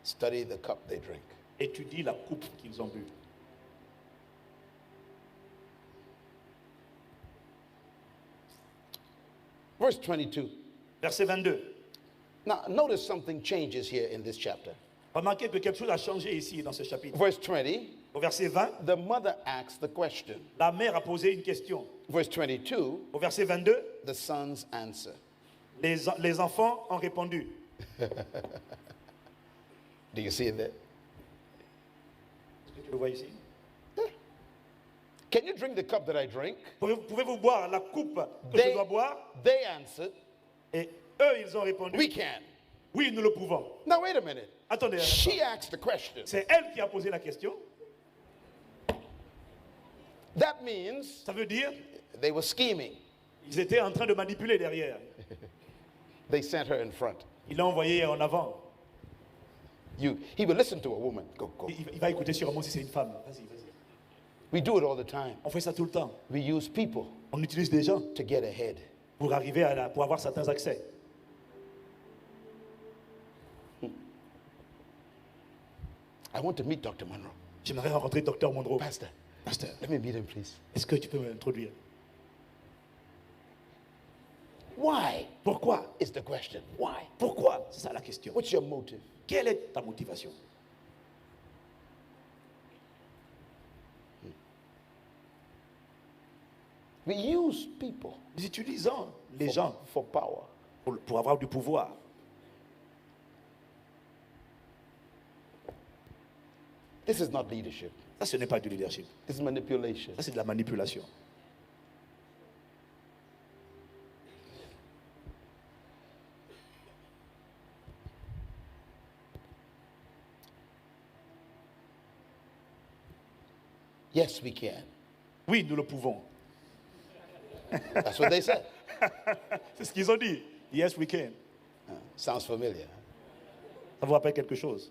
Study the cup they drink. Étudie la coupe qu'ils ont bu. Verse 22. Verset 22. Now, notice something changes here in this chapter. Remarquez que quelque chose a changé ici dans ce chapitre. Verse 20, Au verset 20, the mother asks the question. la mère a posé une question. Verse 22, Au verset 22, the sons answer. les enfants ont répondu. Do you see that? Est-ce que tu le vois ici? Can you drink the cup that I drink? Pouvez-vous boire la coupe que je dois boire? They answered, Et eux, ils ont répondu. we can. Oui, nous le pouvons. Now, wait a minute. Attendez, un She instant. asked the question. C'est elle qui a posé la question. That means Ça veut dire they were scheming. ils étaient en train de manipuler derrière. They sent her in front. Ils l'ont envoyé en avant. He will listen to a woman. Go, go. Il va écouter sûrement si c'est une femme. Vas-y, vas-y. We do it all the time. On fait ça tout le temps. We use people On utilise des gens to get ahead. pour arriver pour avoir certains accès. I want to meet Dr. Monroe. J'aimerais rencontrer Dr Monroe. Pastor, Pasteur, let me meet him, please. est-ce que tu peux m'introduire? Why Pourquoi? is the question. Why? Pourquoi? C'est ça la question. What's your motive? Quelle est ta motivation? We use people Nous utilisons les gens for power. pour avoir du pouvoir. This is not leadership. Ça, ce n'est pas du leadership. This is manipulation. Ça, c'est de la manipulation. Yes, we can. Oui, nous le pouvons. That's what they said. C'est ce qu'ils ont dit. Yes, we can. Sounds familiar. Ça vous rappelle quelque chose?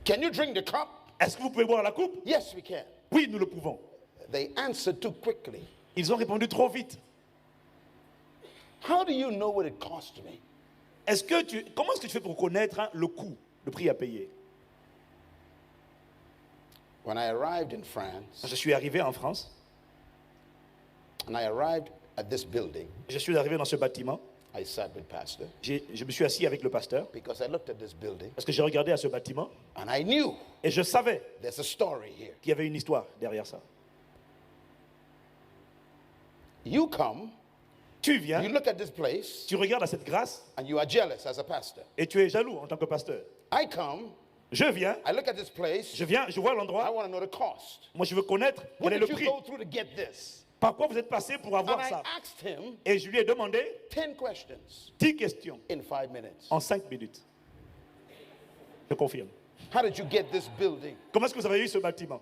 Can you drink the cup? Est-ce que vous pouvez boire la coupe? Yes, we can. Oui, nous le pouvons. They answered too quickly. Ils ont répondu trop vite. How do you know what it cost me? Comment est-ce que tu fais pour connaître le coût, le prix à payer? When I arrived in France, Je suis arrivé en France. and I arrived at this building, Je suis arrivé dans ce bâtiment. I sat with Pastor Je me suis assis avec le pasteur because I looked at this building parce que j'ai regardé à ce bâtiment and I knew et je savais there's a story here. qu'il y avait une histoire derrière ça. You come, Tu viens, you look at this place, tu regardes à cette grâce and you are jealous as a pastor. et tu es jaloux en tant que pasteur. I come, Je viens, I look at this place, je viis, je vois I l'endroit. want to know the cost. Moi, je veux connaître What quel est did le you prix. go through to get this? Par quoi vous êtes passé pour And avoir I ça? asked him Et je lui ai demandé 10 questions 10 questions in 5 minutes. en 5 minutes. Je confirme. How did you get this building? Comment est-ce que vous avez eu ce bâtiment?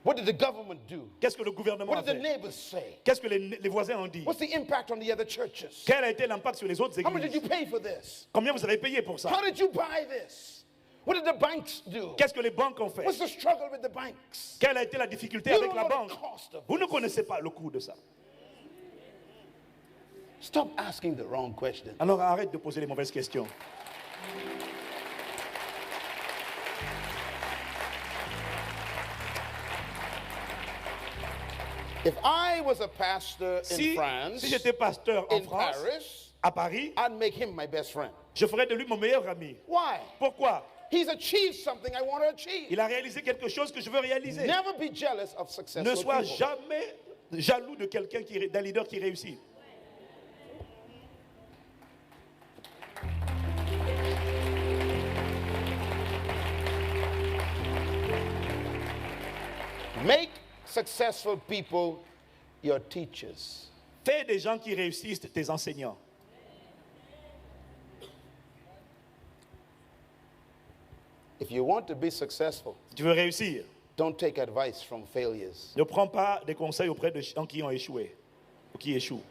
What did the government do? Qu'est-ce que le gouvernement What a did the fait? neighbors say? Qu'est-ce que les voisins ont dit? What's the impact on the other churches? Quel a été l'impact sur les autres How much did you églises? pay for this? Combien vous avez payé pour ça? How did you buy this? What did the banks do? Qu'est-ce que les banques ont fait? What's the struggle with the banks? Quelle a été la difficulté You avec don't la know banque? the cost of Vous ne connaissez pas le coût de ça. Stop asking the wrong question. Alors arrête de poser les mauvaises questions. If I was a pastor in Si France, j'étais pasteur en in France, Paris, à Paris, I'd make him my best friend. je ferais de lui mon meilleur ami. Why? Pourquoi? He's achieved something I want to achieve. Il a réalisé quelque chose que je veux réaliser. Never be jealous of Ne successful sois people. jamais jaloux de quelqu'un d'un leader qui réussit. Make successful people your teachers. Fais des gens qui réussissent tes enseignants. If you want to be successful, Si tu veux réussir, don't take advice from failures. ne prends pas des conseils auprès de gens qui ont échoué ou qui échouent.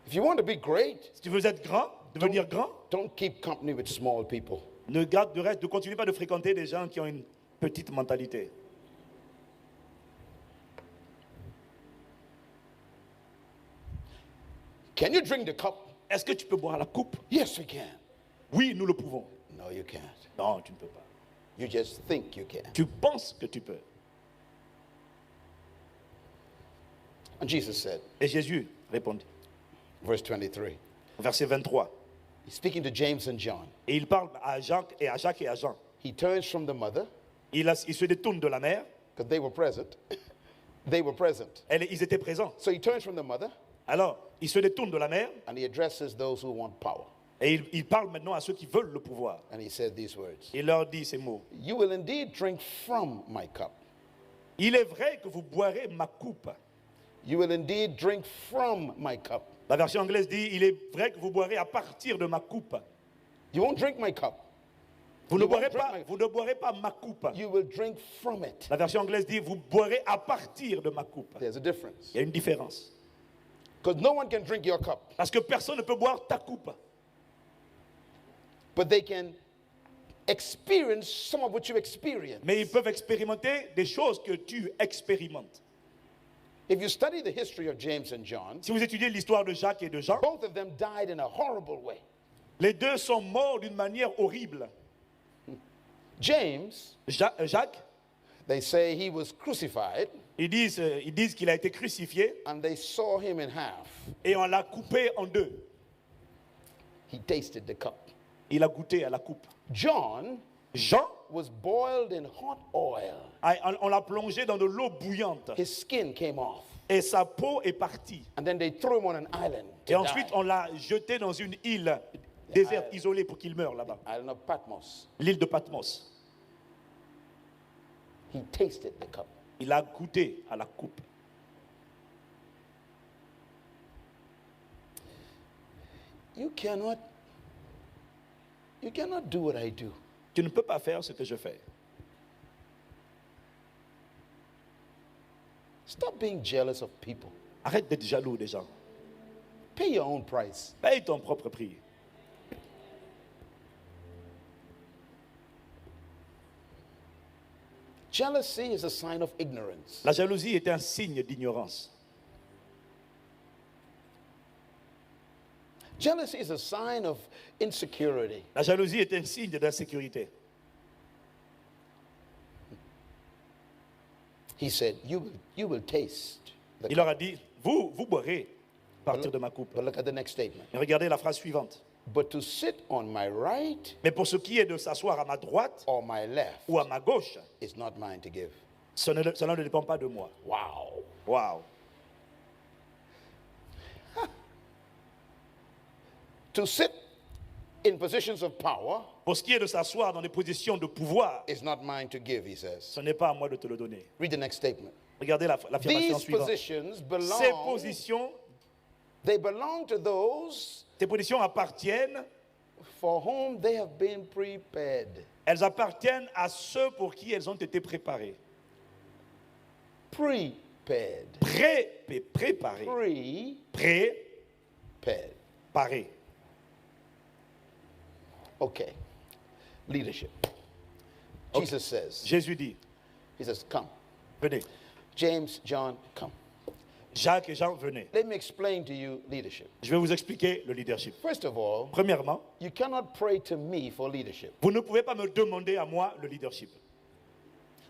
If you want to be great, Si tu veux être grand, devenir grand, don't keep company with small people. ne continue pas de fréquenter des gens qui ont une petite mentalité. Can you drink the cup? Est-ce que tu peux boire la coupe? Yes, we can. Oui, nous le pouvons. No, you can't. Non, tu ne peux pas. You just think you can. Tu penses que tu peux. And Jesus said, Et Jésus répondit, verse 23, verset 23. he's speaking to James and John. Et il parle à Jacques et à Jean. He turns from the mother, Il se détourne de la mère. because they were present. They were present. Ils étaient présents. So he turns from the mother Alors, il se détourne de la mère and he addresses those who want power. et il parle maintenant à ceux qui veulent le pouvoir. And he said these words, Il leur dit ces mots. you will indeed drink from my cup. Il est vrai que vous boirez ma coupe. You will indeed drink from my cup. La version anglaise dit, il est vrai que vous boirez à partir de ma coupe. You won't drink my cup. Vous ne You won't boirez drink pas, my- vous ne boirez pas ma coupe. You will drink from it. La version anglaise dit, vous boirez à partir de ma coupe. There's a difference. Il y a une différence. Because no one can drink your cup. Parce que personne ne peut boire ta coupe. But they can experience some of what you experience. Mais ils peuvent expérimenter des choses que tu expérimentes. If you study the history of James and John, Si vous étudiez l'histoire de Jacques et de Jean, both of them died in a horrible way. les deux sont morts d'une manière horrible. James, Jacques, they say he was crucified ils disent qu'il a été crucifié and they saw him in half. et on l'a coupé en deux. He tasted the cup. Il a goûté à la coupe. John Jean, was boiled in hot oil. on l'a plongé dans de l'eau bouillante His skin came off. et sa peau est partie. And then they threw him on an island. to Et ensuite, die. on l'a jeté dans une île déserte, isolée pour qu'il meure là-bas. Island of Patmos. L'île de Patmos. He tasted the cup. Il a goûté à la coupe. You cannot do what I do. Tu ne peux pas faire ce que je fais. Stop being jealous of people. Arrête d'être jaloux des gens. Pay your own price. Paye ton propre prix. Jealousy is a sign of ignorance. La jalousie est un signe d'ignorance. Jealousy is a sign of insecurity. La jalousie est un signe d'insécurité. He said, you will taste the Il cup. leur a dit, vous boirez à partir de ma coupe. But look at the next statement. Et regardez la phrase suivante. But to sit on my right Mais pour ce qui est de s'asseoir à ma droite or my left ou à ma gauche, is not mine to give. cela ne dépend pas de moi. Wow. Waouh. To sit in positions of power Pour ce qui est de s'asseoir dans des positions de pouvoir, is not mine to give, he says. ce n'est pas à moi de te le donner. Read the next statement. Regardez l'affirmation These suivante. positions Ces belong, positions, they belong to those ces positions appartiennent, for whom they have been prepared. elles appartiennent à ceux pour qui elles ont été préparées. Prepared. Préparées. Prepared. Préparées. Okay. Leadership. Okay. Jesus says, Jésus dit, he says, come. venez. James, John, come. Jacques et Jean, venez. Let me explain to you leadership. Je vais vous expliquer le leadership. First of all, Premièrement, you cannot pray to me for leadership. vous ne pouvez pas me demander à moi le leadership.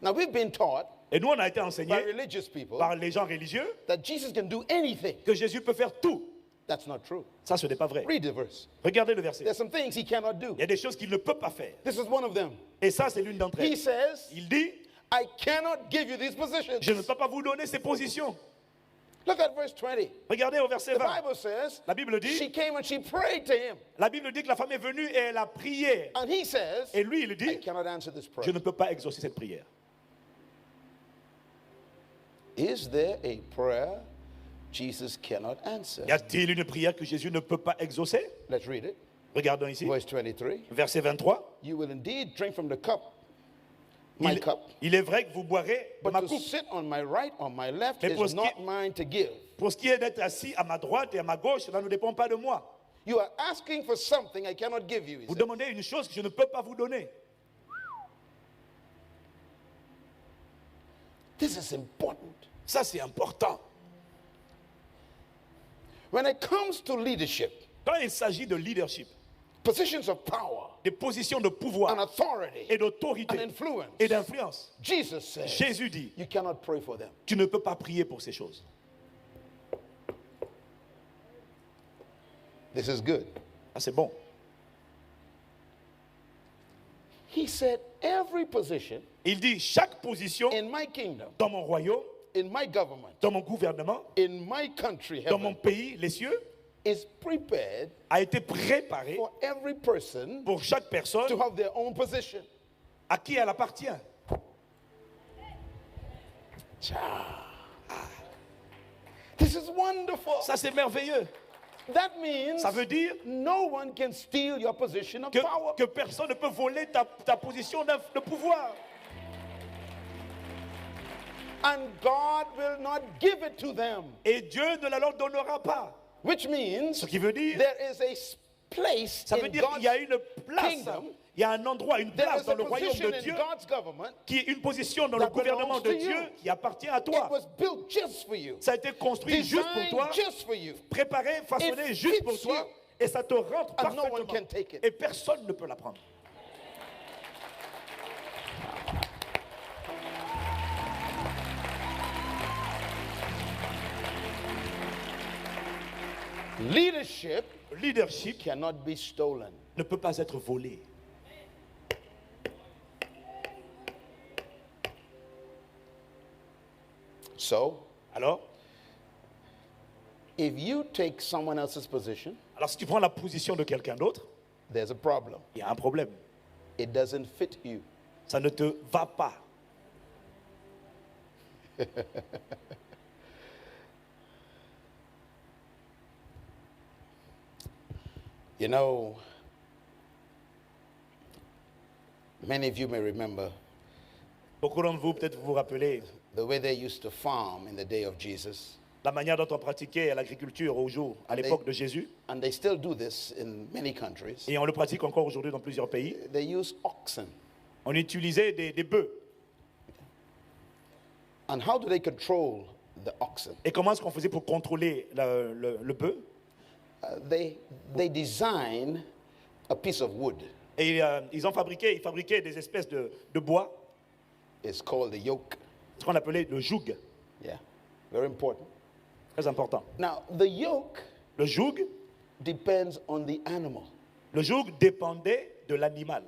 Now, we've been taught Et nous, on a été by enseigné religious people par les gens religieux that Jesus can do anything. que Jésus peut faire tout. That's not true. Ça, ce n'est pas vrai. Read the verse. Regardez le verset. There's some things he cannot do. Il y a des choses qu'il ne peut pas faire. This is one of them. Et ça, c'est l'une d'entre He elles. says, Il dit, I cannot give you these positions. je ne peux pas vous donner ces positions. Look at verse 20. Regardez au verset The 20. Bible says, La Bible she dit, came and she prayed to him. la Bible dit que la femme est venue et elle a prié. And he says, Et lui, il I dit, cannot answer this je prayer. ne peux pas exaucer cette prière. Is there a prayer Jesus cannot answer? Y a-t-il une prière que Jésus ne peut pas exaucer? Let's read it. Regardons ici, Verse 23. verset 23. You will indeed drink from the cup, my cup, Il est vrai que vous boirez de but ma to coupe. sit on my right or my left Mais pour is ce not qui- mine to give. Pour ce qui est d'être assis à ma droite et à ma gauche, cela ne dépend pas de moi. You are asking for something I cannot give you. He Vous said. demandez une chose que je ne peux pas vous donner. This is important. Ça, c'est important. When it comes to leadership, Quand il s'agit de leadership, positions of power des positions de and pouvoir authority et d'autorité and influence, et d'influence, Jesus says Jésus dit, you cannot pray for them. tu ne peux pas prier pour ces choses. This is good. Ah, c'est bon. He said every position Il dit, chaque position in my kingdom, dans mon royaume, in my government, dans mon gouvernement, in my country, dans mon heaven, pays, les cieux, is prepared a été préparé for every person pour chaque personne to have their own position. à qui elle appartient. This is wonderful. Ça, c'est merveilleux. That means Ça veut dire no one can steal your position of power. que personne ne peut voler ta position de pouvoir. And God will not give it to them. Et Dieu ne la leur donnera pas. Which means Ce qui veut dire, there is a place ça veut in dire qu'il y a une God's place, kingdom. il y a un endroit, une There place is dans a le royaume position de in Dieu, God's government. qui est une position dans le that gouvernement de belongs to Dieu you. qui appartient à It toi. was built just for you. Ça a été construit juste pour Designed toi, just for you. préparé, façonné It juste pour fits toi, you. et ça te rentre And no one parfaitement. can take it. Et personne ne peut la prendre. Leadership Leadership cannot be stolen. ne peut pas être volé. So, Alors, if you take someone else's position, si tu prends la position de quelqu'un d'autre, there's a problem. il y a un problème. It doesn't fit you. Ça ne te va pas. You know, many of you may remember Beaucoup d'entre vous, peut-être vous vous rappelez the way they used to farm in the day of Jesus. la manière dont on pratiquait l'agriculture au jour, à l'époque de Jésus. And they still do this in many countries. Et on le pratique encore aujourd'hui dans plusieurs pays. They use oxen. On utilisait des bœufs. And how do they control the oxen? Et comment est-ce qu'on faisait pour contrôler le bœuf? They design a piece of wood. Et ils fabriquaient des espèces de bois, It's called the yoke. ce qu'on appelait le joug. Yeah, very important. Très important. Now, the yoke Le joug, depends on the animal. le joug dépendait de l'animal.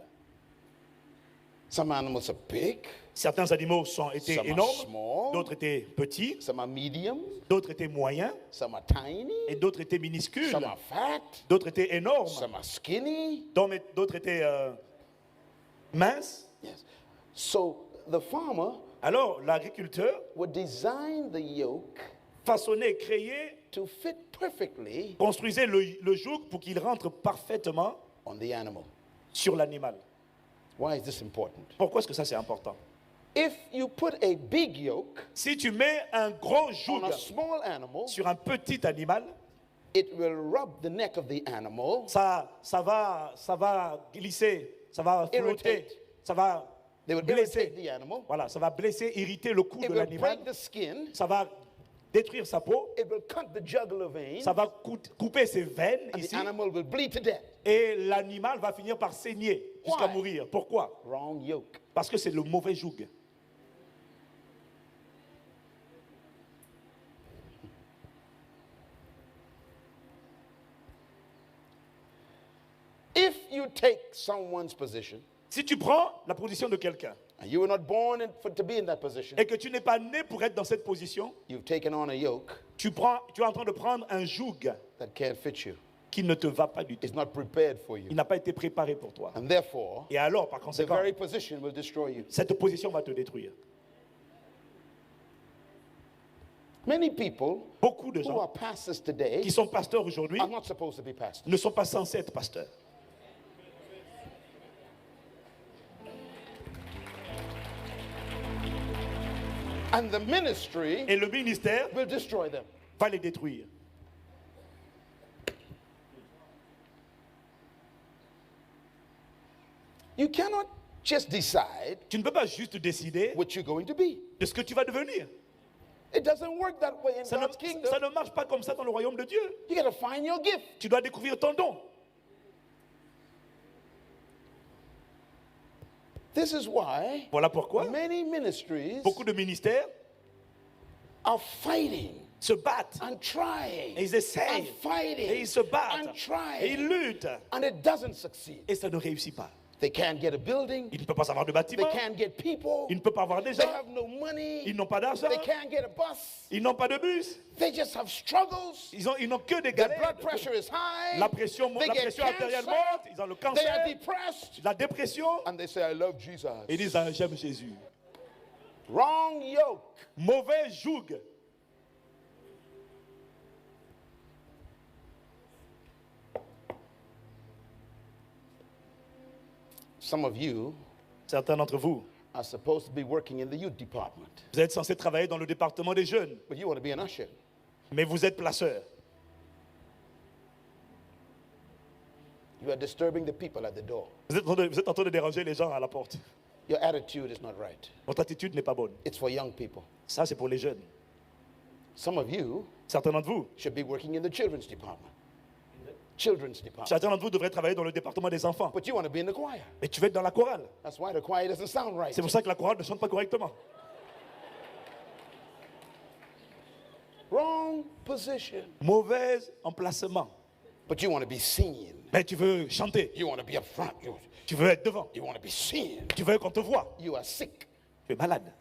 Some animals are big, Certains animaux étaient Some are énormes, small. d'autres étaient petits, some are medium, d'autres étaient moyens, some are tiny, et d'autres étaient minuscules, some are fat, d'autres étaient énormes, some are skinny. d'autres étaient minces. Yes. So the farmer Alors l'agriculteur would design the yoke façonnait, créait, to fit perfectly construisait le joug pour qu'il rentre parfaitement on the animal. sur l'animal. Why is this important? Pourquoi est-ce que ça c'est important? If you put a big yoke Si tu mets un gros joug on a small animal, sur un petit animal, it will rub the neck of the animal, ça va glisser, ça va flotter, Irritate. ça va they will blesser. irritate the animal, Voilà, ça va blesser, irriter le cou it de will l'animal, break the skin, ça va détruire sa peau, it will cut the jugular vein, ça va couper ses veines and the ici, animal will bleed to death. et l'animal va finir par saigner jusqu'à Why? mourir. Pourquoi? Wrong yoke. Parce que c'est le mauvais joug. If you take someone's position, Si tu prends la position de quelqu'un and you were not born to be in that position, et que tu n'es pas né pour être dans cette position, you've taken on a yoke tu es en train de prendre un joug that can't fit you. qui ne te va pas du tout. It's not prepared for you. Il n'a pas été préparé pour toi. And therefore, Et alors, par the conséquent, very position will destroy you. cette position va te détruire. Many people Beaucoup de who gens are pastors today qui sont pasteurs aujourd'hui are not supposed to be pastors. ne sont pas censés être pasteurs. And the ministry Et le ministère will destroy them. va les détruire. You cannot just decide Tu ne peux pas juste décider what you're going to be. de ce que tu vas devenir. It doesn't work that way in Ça God's kingdom. ne marche pas comme ça dans le royaume de Dieu. You got to find your gift. Tu dois découvrir ton don. This is why Voilà pourquoi many ministries beaucoup de ministères are fighting se battent. and trying Et ils essayent. and fighting Et ils se battent. and trying Et ils luttent. and it doesn't succeed. Et ça ne réussit pas. They can't get a building. Ils ne peuvent pas avoir de They bâtiment. can't get people. Ils ne peuvent pas avoir des They gens. have no money. Ils n'ont pas d'argent. They can't get a bus. Ils n'ont pas de bus. They just have struggles. Ils n'ont que des Their galères. blood pressure is high. La pression They get artérielle cancer. monte. Ils ont le They are cancer, depressed. la dépression. And they say, I love Jesus. Et ils disent, ah, j'aime Jésus. Wrong yoke. Mauvais joug. Some of you Certains d'entre vous are supposed to be working in the youth department, Vous êtes censé travailler dans le département des jeunes, but you want to be an usher. mais vous êtes placeur. You are disturbing the people at the door. Vous êtes en train de déranger les gens à la porte. Your attitude is not right. Votre attitude n'est pas bonne. It's for young people. Ça, c'est pour les jeunes. Some of you Certains d'entre vous, should be working in the children's department. Children's department. certains d'entre vous devraient travailler dans le département des enfants. But you want to be in the choir. Mais tu veux être dans la chorale. That's why the choir doesn't sound right. C'est pour ça que la chorale ne chante pas correctement. Wrong position. Mauvais emplacement. But you want to be seen. Mais tu veux chanter. You want to be up front. Tu veux être devant. You want to be seen. Tu veux qu'on te voie. You are sick. Tu es malade.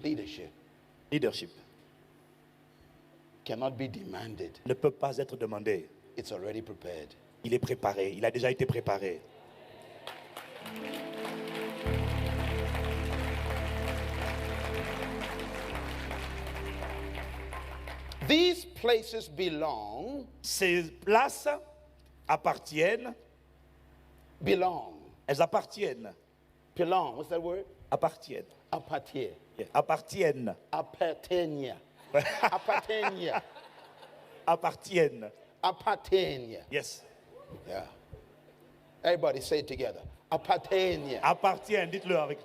Leadership Leadership cannot be demanded. ne peut pas être demandé. It's already prepared. Il est préparé. Il a déjà été préparé. These places belong. Ces places appartiennent. Belong. Elles appartiennent. Belong. What's that word? Appartiennent. Appartier. Yeah. Appartiennent. Appartenia. Appartenia. Appartiennent. Appartenia. Yes. Yeah. Everybody say it together. Appartenia. Appartiennent. Dites-le avec.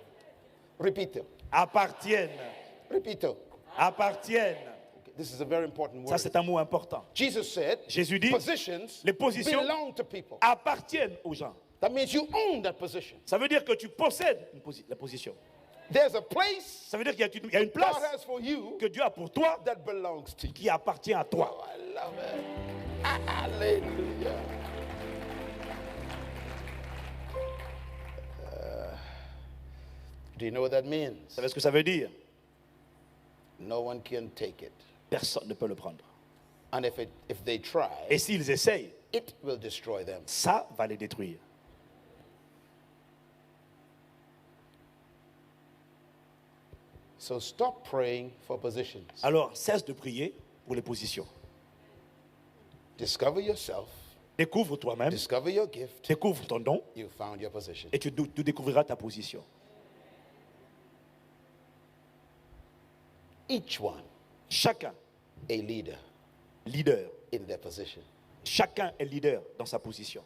Repeat it. Appartiennent. Repeat it. Appartiennent. This is a very important Ça, word. c'est un mot important. Jesus said, Jésus dit, positions les positions belong to people. appartiennent aux gens. That means you own that position. Ça veut dire que tu possèdes la position. There's a place Ça veut dire qu'il y a une place God has for you que Dieu a pour toi that belongs to you. qui appartient à toi. Oh, I love it. Hallelujah. Do you know what that means? Vous savez ce que ça veut dire? No one can take it. Personne ne peut le prendre. And if they try, Et s'ils essayent, it will destroy them. ça va les détruire. So stop praying for positions. Alors, cesse de prier pour les positions. Discover yourself. Découvre toi-même, Discover your gift. découvre ton don You found your position. et tu découvriras ta position. Each one Chacun a leader leader. in their position. Chacun est leader dans sa position.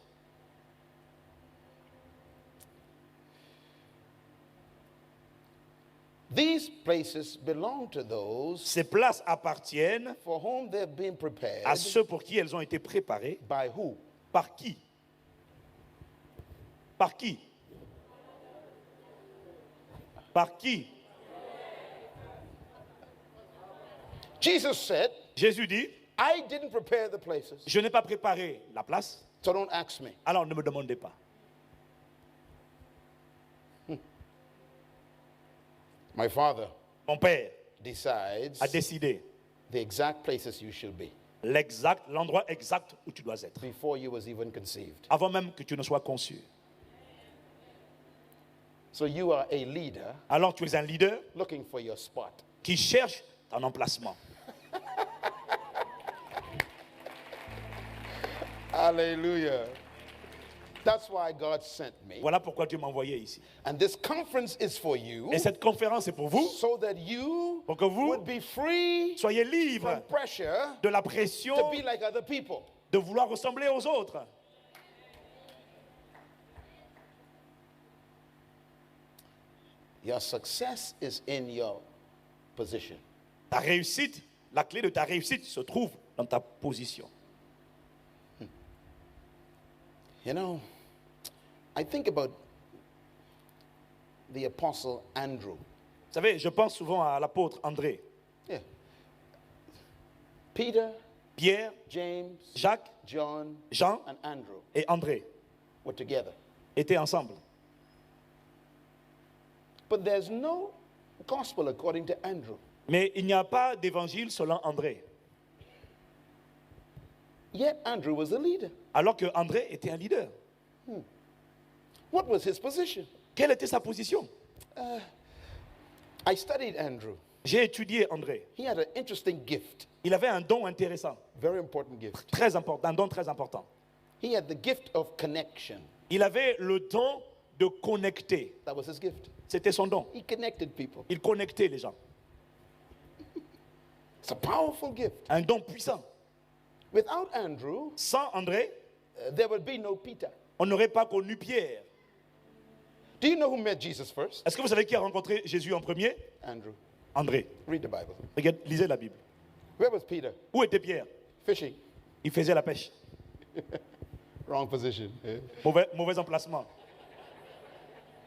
These places belong to those Ces places appartiennent for whom they've been prepared. à ceux pour qui elles ont été préparées. By who? Par qui? Par qui? Par qui? Jesus said, Jésus dit, I didn't prepare the places, je n'ai pas préparé la place, so don't ask me. alors ne me demandez pas. My father Mon père decides a décidé the exact places you should be l'endroit exact où tu dois être, before you was even conceived. avant même que tu ne sois conçu. So you are a leader Alors tu es un leader looking for your spot. qui cherche ton emplacement. Hallelujah. That's why God sent me. Voilà pourquoi Dieu m'a envoyé ici. And this conference is for you Et cette conférence est pour vous, so that you pour que vous would be free soyez libres from pressure de la pression to be like other people. de vouloir ressembler aux autres. Your success is in your position. Ta réussite, la clé de ta réussite se trouve dans ta position. You know, I think about the apostle Andrew. Vous savez, je pense souvent à l'apôtre André, Yeah. Peter, Pierre, James, Jacques, John, Jean and Andrew et André were together. étaient ensemble. But there's no gospel according to Andrew. Mais il n'y a pas d'évangile selon André. Yet Andrew was a leader. Alors que André était un leader. What was his position? Quelle était sa position? I studied Andrew. J'ai étudié André. He had an interesting gift, Il avait un don intéressant, very important gift. très important, un don très important. He had the gift of connection. Il avait le don de connecter. That was his gift. C'était son don. He connected people. Il connectait les gens. It's a powerful gift. Un don puissant. Without Andrew, Sans André, there would be no Peter. on n'aurait pas connu Pierre. Do you know who met Jesus first? Est-ce que vous savez qui a rencontré Jésus en premier? Andrew. André. Read the Bible. Regarde, lisez la Bible. Where was Peter? Où était Pierre? Fishing. Il faisait la pêche. Wrong position. Mauvais emplacement.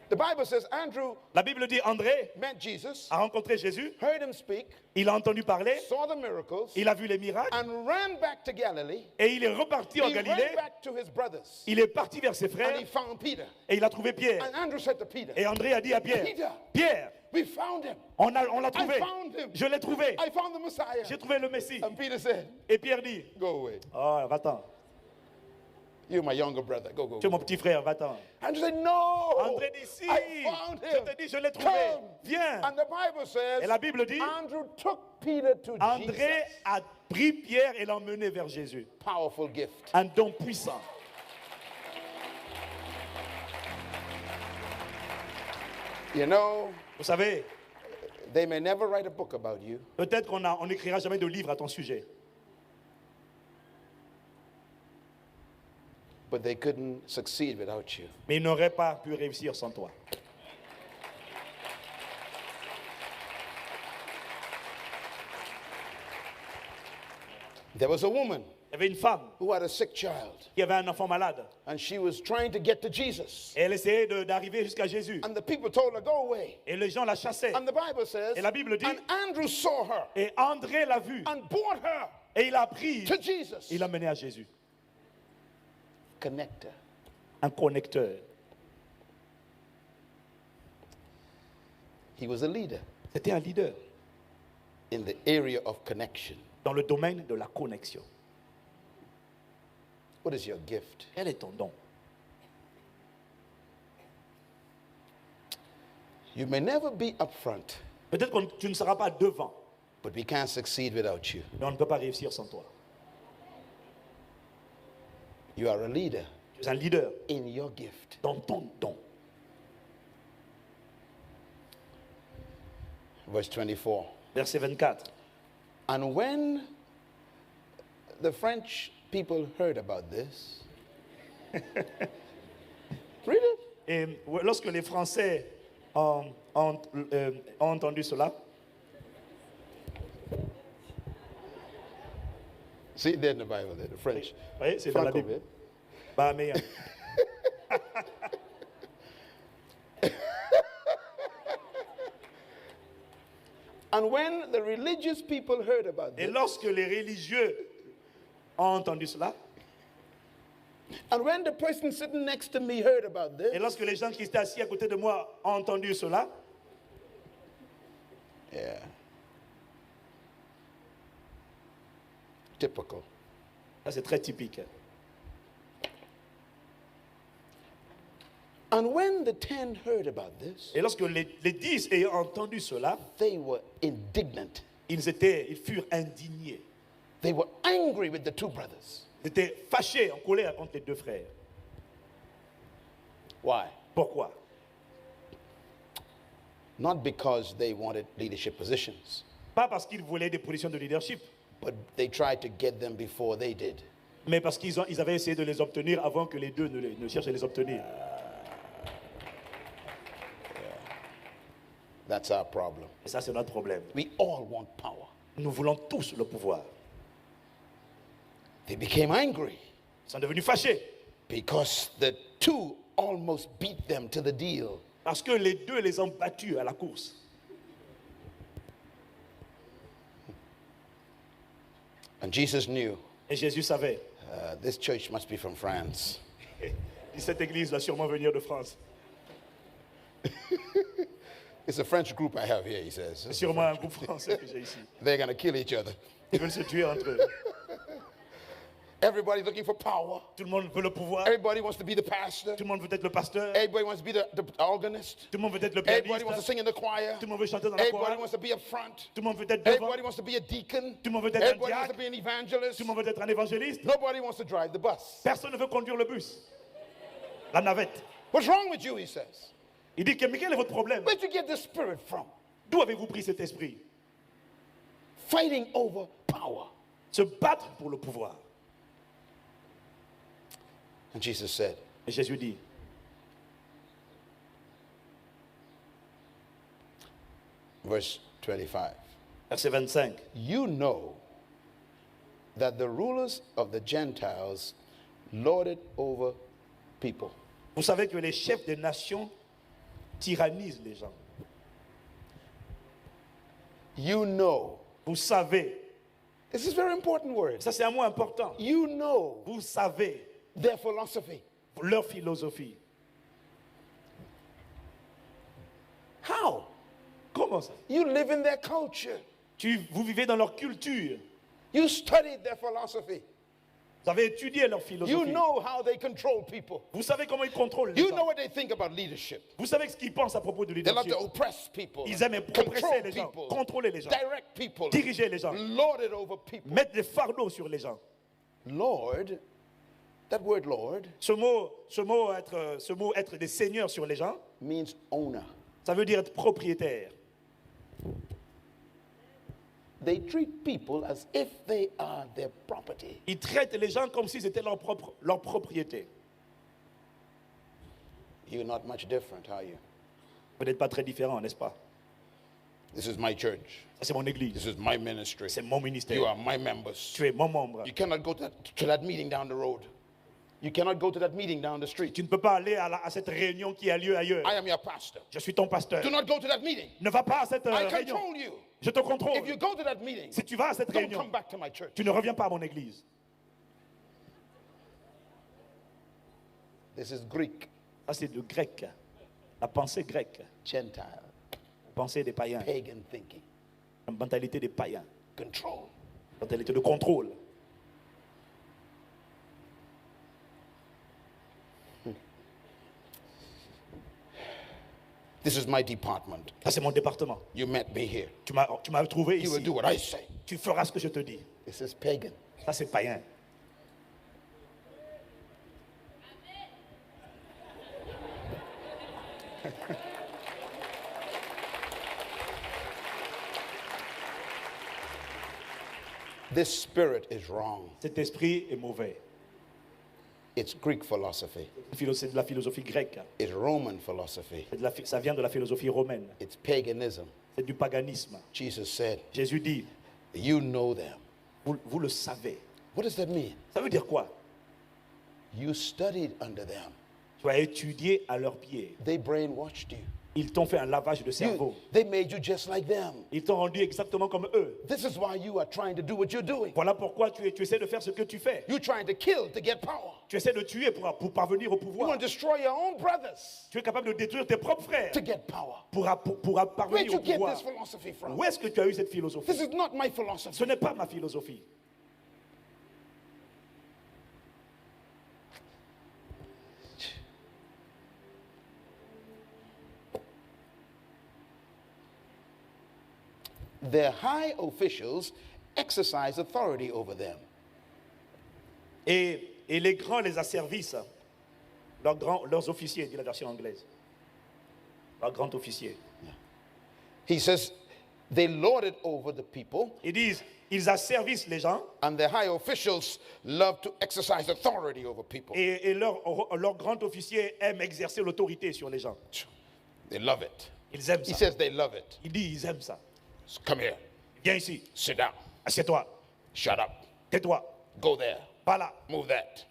The Bible says Andrew La Bible dit André met Jesus, a rencontré Jésus, heard him speak, il a entendu parler, saw the miracles, il a vu les miracles and ran back to Galilee. et il est reparti en He Galilée. ran back to his brothers, Il est parti vers ses and frères he found Peter. et il a trouvé Pierre. And Andrew said to Peter, Et André a dit à Pierre, Peter, Pierre, we found him. on l'a I trouvé. found him. Je l'ai trouvé. I found the Messiah. J'ai trouvé le Messie. And Peter said, Et Pierre dit, go away. oh, va-t'en. You're my younger brother. Go, go, Tu es go. mon petit frère, va-t'en. Andrew said, no. André dit, si, I found je him. te dis, je l'ai trouvé. Come. Viens. And the Bible says, Et la Bible dit, Andrew took Peter to André Jesus. a pris Pierre et l'a emmené vers Jésus. Powerful gift. Un don puissant. You know, Vous savez, they may never write a book about you, peut-être qu'on n'écrira jamais de livre à ton sujet. but they couldn't succeed without you. Mais il n'aurait pas pu réussir sans toi. There was a woman Il y avait une femme who had a sick child, qui avait un enfant malade. and she was trying to get to Jesus. Et elle essayait d'arriver jusqu'à Jésus. And the people told her, go away. Et les gens la chassaient. And the Bible says, Et la Bible dit, and Andrew saw her et André l'a vue. and brought her Et il l'a pris. to Jesus. Il l'a mené à Jésus. Connector. Un connecteur. He was a leader C'était un leader in the area of connection. dans le domaine de la connexion. What is your gift? Quel est ton don? You may never be up front, Peut-être que tu ne seras pas devant, but we can't succeed without you. mais on ne peut pas réussir sans toi. You are a leader Tu es un leader in your gift. dans ton don. Verse 24. Verset 24. And when the French people heard about this, read it. Et lorsque les Français ont entendu cela, See it there in the Bible, there, the French. vous voyez, c'est dans la Franco, Bible. yeah? Bah, mais, And when the religious people heard about et this, lorsque les religieux ont entendu cela, and when the person sitting next to me heard about et this, lorsque les gens qui étaient assis à côté de moi ont entendu cela, yeah, typical. ça c'est très typique. And when the 10 heard about this, Et lorsque les 10 ayant entendu cela, they were indignant. ils furent indignés. They were angry with the two brothers. Ils étaient fâchés, en colère contre les deux frères. Why? Pourquoi? Not because they wanted leadership positions, Pas parce qu'ils voulaient des positions de leadership, but they tried to get them before they did. mais parce qu'ils avaient essayé de les obtenir avant que les deux ne cherchent à les obtenir. That's our problem. Et ça, c'est notre problème. We all want power. Nous voulons tous le pouvoir. They became angry Ils sont devenus fâchés because the two almost beat them to the deal. parce que les deux les ont battus à la course. And Jesus knew Et Jésus savait. this church must be from France. Cette église va sûrement venir de France. It's a French group I have here, he says. C'est sûrement un groupe français que j'ai ici. They're going to kill each other. Ils veulent se tuer entre eux. Everybody's looking for power. Tout le monde veut le pouvoir. Everybody wants to be the pastor. Tout le monde veut être le pasteur. Everybody wants to be the organist. Tout le monde veut être le Everybody wants to pianiste. sing in the choir. Tout le monde veut chanter dans la Everybody chorale. wants to be up front. Tout le monde veut être devant. Everybody wants to be a deacon. Tout le monde veut être un Everybody wants to diacre. be an evangelist. Tout le monde veut être un évangéliste. Nobody wants to drive the bus. Personne ne veut conduire le bus. La navette. What's wrong with you, he says. Il dit que, mais quel est votre problème? Where'd you get this spirit from? D'où avez-vous pris cet esprit? Fighting over power. Se battre pour le pouvoir. And Jesus said, Et Jésus dit, verse 25, verset 25, you know that the rulers of the Gentiles lord it over people. vous savez que les chefs des nations tyrannisent les gens. You know. Vous savez, This is very important word. ça c'est un mot important. You know Vous savez their philosophy. leur philosophie. How? Comment ça? You live in their culture. Vous vivez dans leur culture. You studied their philosophy. Vous avez étudié leur You philosophie. know how they control people. Vous savez comment ils contrôlent les You know gens. what they think about leadership. Vous savez ce qu'ils pensent à propos de They love leadership. to oppress people, Ils aiment control oppresser les gens, people, contrôler les gens, direct people, diriger les gens, lord it over people. mettre des fardeaux sur les gens. Lord, that word Lord Ce mot être des seigneurs sur les gens, means owner. ça veut dire être propriétaire. They treat people as if they are their property. Ils traitent les gens comme si c'était leur propriété. You're not much different, are you? Vous n'êtes pas très différents, n'est-ce pas? This is my church. Ça, c'est mon église. This is my ministry. C'est mon ministère. You are my members. Tu es mon membre. You cannot go to that meeting down the road. You cannot go to that meeting down the street. Tu ne peux pas aller à cette réunion qui a lieu ailleurs. I am your pastor. Je suis ton pasteur. Do not go to that meeting. Ne va pas à cette I réunion. control you. Je te contrôle. If you go to that meeting, Si tu vas à cette don't réunion, come back to my church. tu ne reviens pas à mon église. This is Greek, Ça, c'est le grec. La pensée grecque. Gentile, La pensée des païens. pagan thinking, La mentalité des païens. control. La mentalité de contrôle. This is my department. Ça, c'est mon département. You met me here. Tu m'as trouvé You will ici. do what I say. Tu feras ce que je te dis. This is pagan. Ça, c'est païen. This spirit is wrong. Cet esprit est mauvais. It's Greek philosophy. C'est de la philosophie grecque. It's Roman philosophy. Ça vient de la philosophie romaine. It's paganism. C'est du paganisme. Jesus said, Jésus dit, you know them. vous le savez. What does that mean? Ça veut dire quoi? You studied under them. Tu as étudié à leurs pieds. They brainwashed you. Ils t'ont fait un lavage de cerveau. They made you just like them. Ils t'ont rendu exactement comme eux. This is why you are trying to do what you're doing. Voilà pourquoi tu essaies de faire ce que tu fais. You're trying to kill to get power. Tu essaies de tuer pour parvenir au You pouvoir. want to destroy your own brothers Tu es capable de détruire tes propres frères to get power. pour Where'd parvenir you au get pouvoir. this philosophy from? Où est-ce que tu as eu cette This philosophie? is not my philosophy. Ce n'est pas ma philosophie. Their high officials exercise authority over them. Et les grands les asservissent. Leurs officiers, dit la version anglaise. Leurs grands officiers. He says they lord it over the people, Ils disent, ils asservissent les gens and their high officials love to exercise authority over people. et leurs grands officiers aiment exercer l'autorité sur les gens. They love it. Ils aiment He ça. says they love it. Il dit, ils aiment ça. So come here, Viens ici, sit down, assieds-toi, shut up, tais-toi, go there, va là, move that.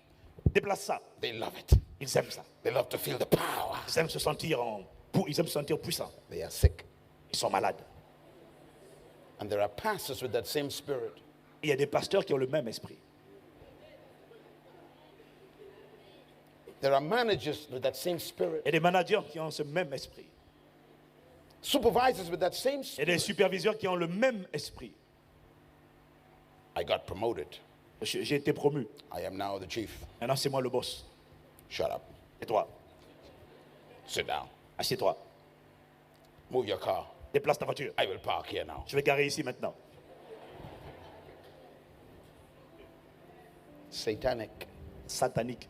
déplace ça. They love it. Ils aiment ça. They love to feel the power. Ils aiment se sentir puissants. They are sick. Ils sont malades. And there are pastors with that same spirit. Il y a des pasteurs qui ont le même esprit. There are managers with that same spirit. Il y a des managers qui ont ce même esprit. Supervisors with that same Il y a spirit. des superviseurs qui ont le même esprit. I got promoted. J'ai été promu. I am now the chief. Maintenant, c'est moi le boss. Shut up. Et toi, Sit down. assieds-toi. Move your car. Déplace ta voiture. I will park here now. Je vais garer ici maintenant. Satanic. Satanique.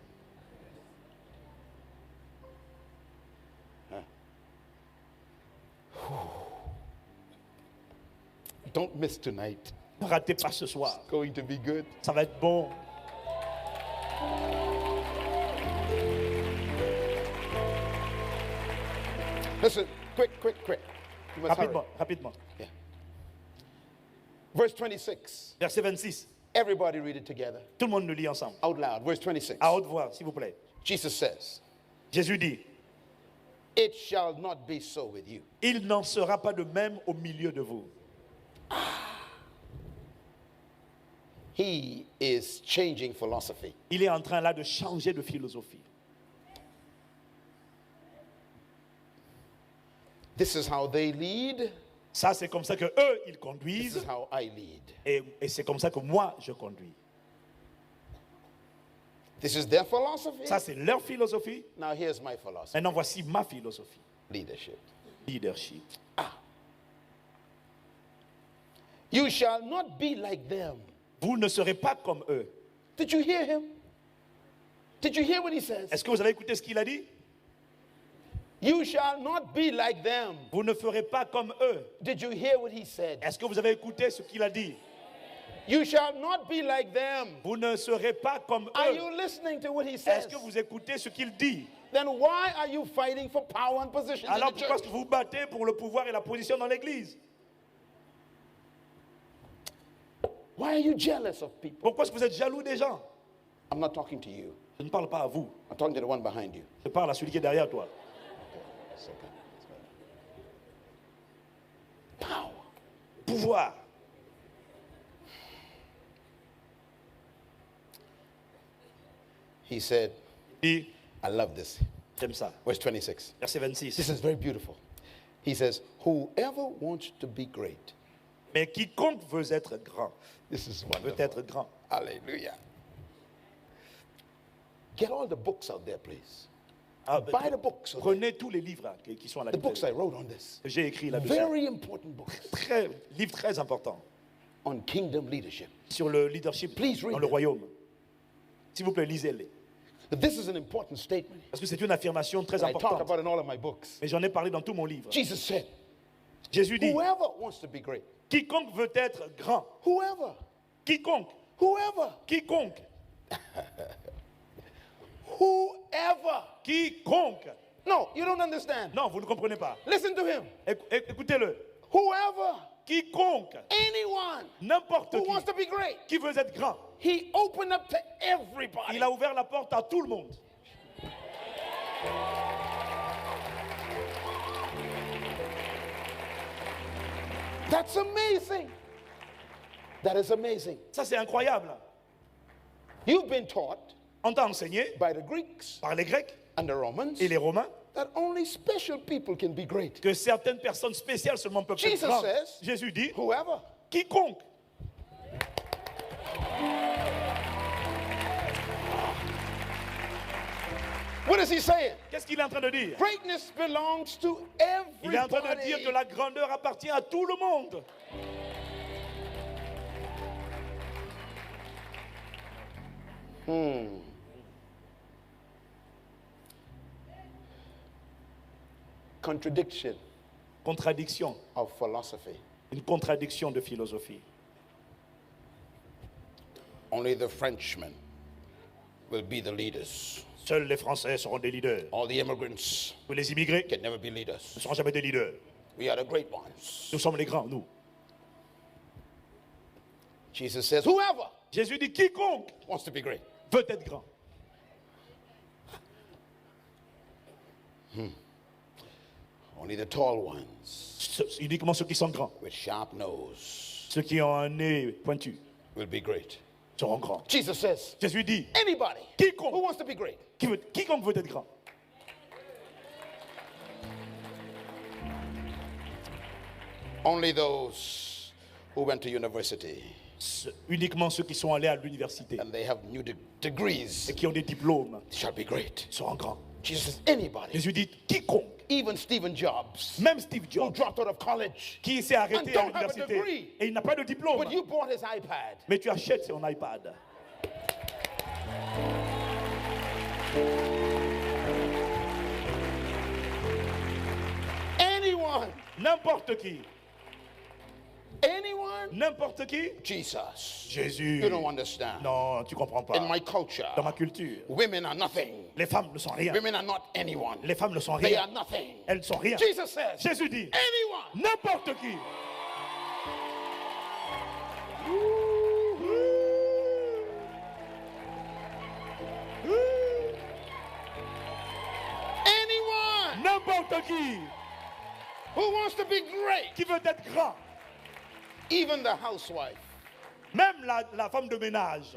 Don't miss tonight. Ne ratez pas ce soir. It's going to be good. Ça va être bon. Listen, quick. You must hurry. Rapidement, rapidement. Verse 26. Verset 26. Everybody read it together. Tout le monde le lit ensemble. Out loud. Verse 26. À haute voix, s'il vous plaît. Jesus says, Jésus dit, it shall not be so with you. il n'en sera pas de même au milieu de vous. He is changing philosophy. Il est en train là de changer de philosophie. This is how they lead. Ça, c'est comme ça que eux, ils This conduisent. is how I lead. Et c'est comme ça que moi, je conduis. This is their philosophy. Ça, c'est leur philosophie. Now here's my philosophy. Maintenant, voici ma philosophie. Leadership. Leadership. You shall not be like them. Vous ne serez pas comme eux. Did you hear him? Did you hear what he says? Est-ce que vous avez écouté ce qu'il a dit? You shall not be like them. Vous ne ferez pas comme eux. Did you hear what he said? Est-ce que vous avez écouté ce qu'il a dit? You shall not be like them. Vous ne serez pas comme Are eux. you listening to what he Est-ce says? que vous écoutez ce qu'il dit? Then why are you fighting for power and position in Alors the pourquoi est-ce church? que vous battez pour le pouvoir et la position dans l'église? Why are you jealous of people? Pourquoi est-ce que vous êtes jaloux des gens? I'm not talking to you. Je ne parle pas à vous. I'm talking to the one behind you. Je parle à celui qui est derrière toi. Power. Pouvoir. He said, Et I love this. j'aime ça. Verse 26. Verset 26. This is very beautiful. He says, whoever wants to be great. Mais quiconque veut être grand, This is veut wonderful. être grand. Hallelujah. Get all the books out there, please. Ah, Buy the books. Prenez tous les livres qui sont à la The books I librairie. wrote on this. J'ai écrit là-dessus. Very important books Livre très important on kingdom leadership. sur le leadership Please read dans le them. royaume. S'il vous plaît, lisez-les. This is an important statement. Parce que c'est une affirmation très I talk importante. about in all of my books. Mais j'en ai parlé dans tout mon livre. Jesus said, Jésus dit, whoever wants to be great, quiconque veut être grand, whoever, quiconque, whoever, quiconque, whoever. quiconque. No, you don't understand. Non, vous ne comprenez pas. Listen to him. Écoutez-le. Whoever, Quiconque, anyone n'importe who wants to be great, qui veut être grand, he opened up to everybody. il a ouvert la porte à tout le monde. That's amazing. That is amazing. Ça, c'est incroyable. You've been taught On t'a enseigné by the Greeks par les Grecs and the Romans et les Romains that only special people can be great. que certaines personnes spéciales seulement peuvent être Jesus grandes. says, Jésus dit, whoever. quiconque. What is he saying? Qu'est-ce qu'il est en train de dire? Greatness belongs to Il est en train de dire everybody. que la grandeur appartient à tout le monde. Contradiction Contradiction. of philosophy. Une contradiction de philosophie. Only the Frenchmen will be the leaders. Seuls les Français seront des leaders. All the immigrants Tous les immigrés can never be ne leaders. seront jamais des leaders. We are the great ones. Nous sommes les grands, nous. Jesus says, whoever Jésus dit, quiconque wants to be great. veut être grand. Only the tall ones Uniquement ceux qui sont grands. with sharp nose Ceux qui ont un nez pointu will be great. seront grands. Jesus says, Jésus dit, anybody Quiconque. who wants to be great. quiconque veut être grand. Only those who went to university Uniquement ceux qui sont allés à l'université and they have new degrees et qui ont des diplômes shall be great. seront grands. Jesus says, anybody, Jésus dit quiconque, even Stephen Jobs, même Steve who Jobs, dropped out of college, qui s'est arrêté à And don't have a degree. l'université et il n'a pas de diplôme, but you bought his iPad. mais tu achètes son iPad. Anyone, N'importe qui, n'importe qui, Jesus. Jésus. You don't understand. Non, tu comprends pas. In my culture, Dans ma culture, women are nothing. les femmes ne sont rien. Women are not anyone. Les femmes ne sont They rien. are nothing. Elles ne sont rien. Jesus says, Jésus dit, anyone. n'importe qui. Anyone N'importe qui who wants to be great, qui veut être grand, even the housewife. même la femme de ménage.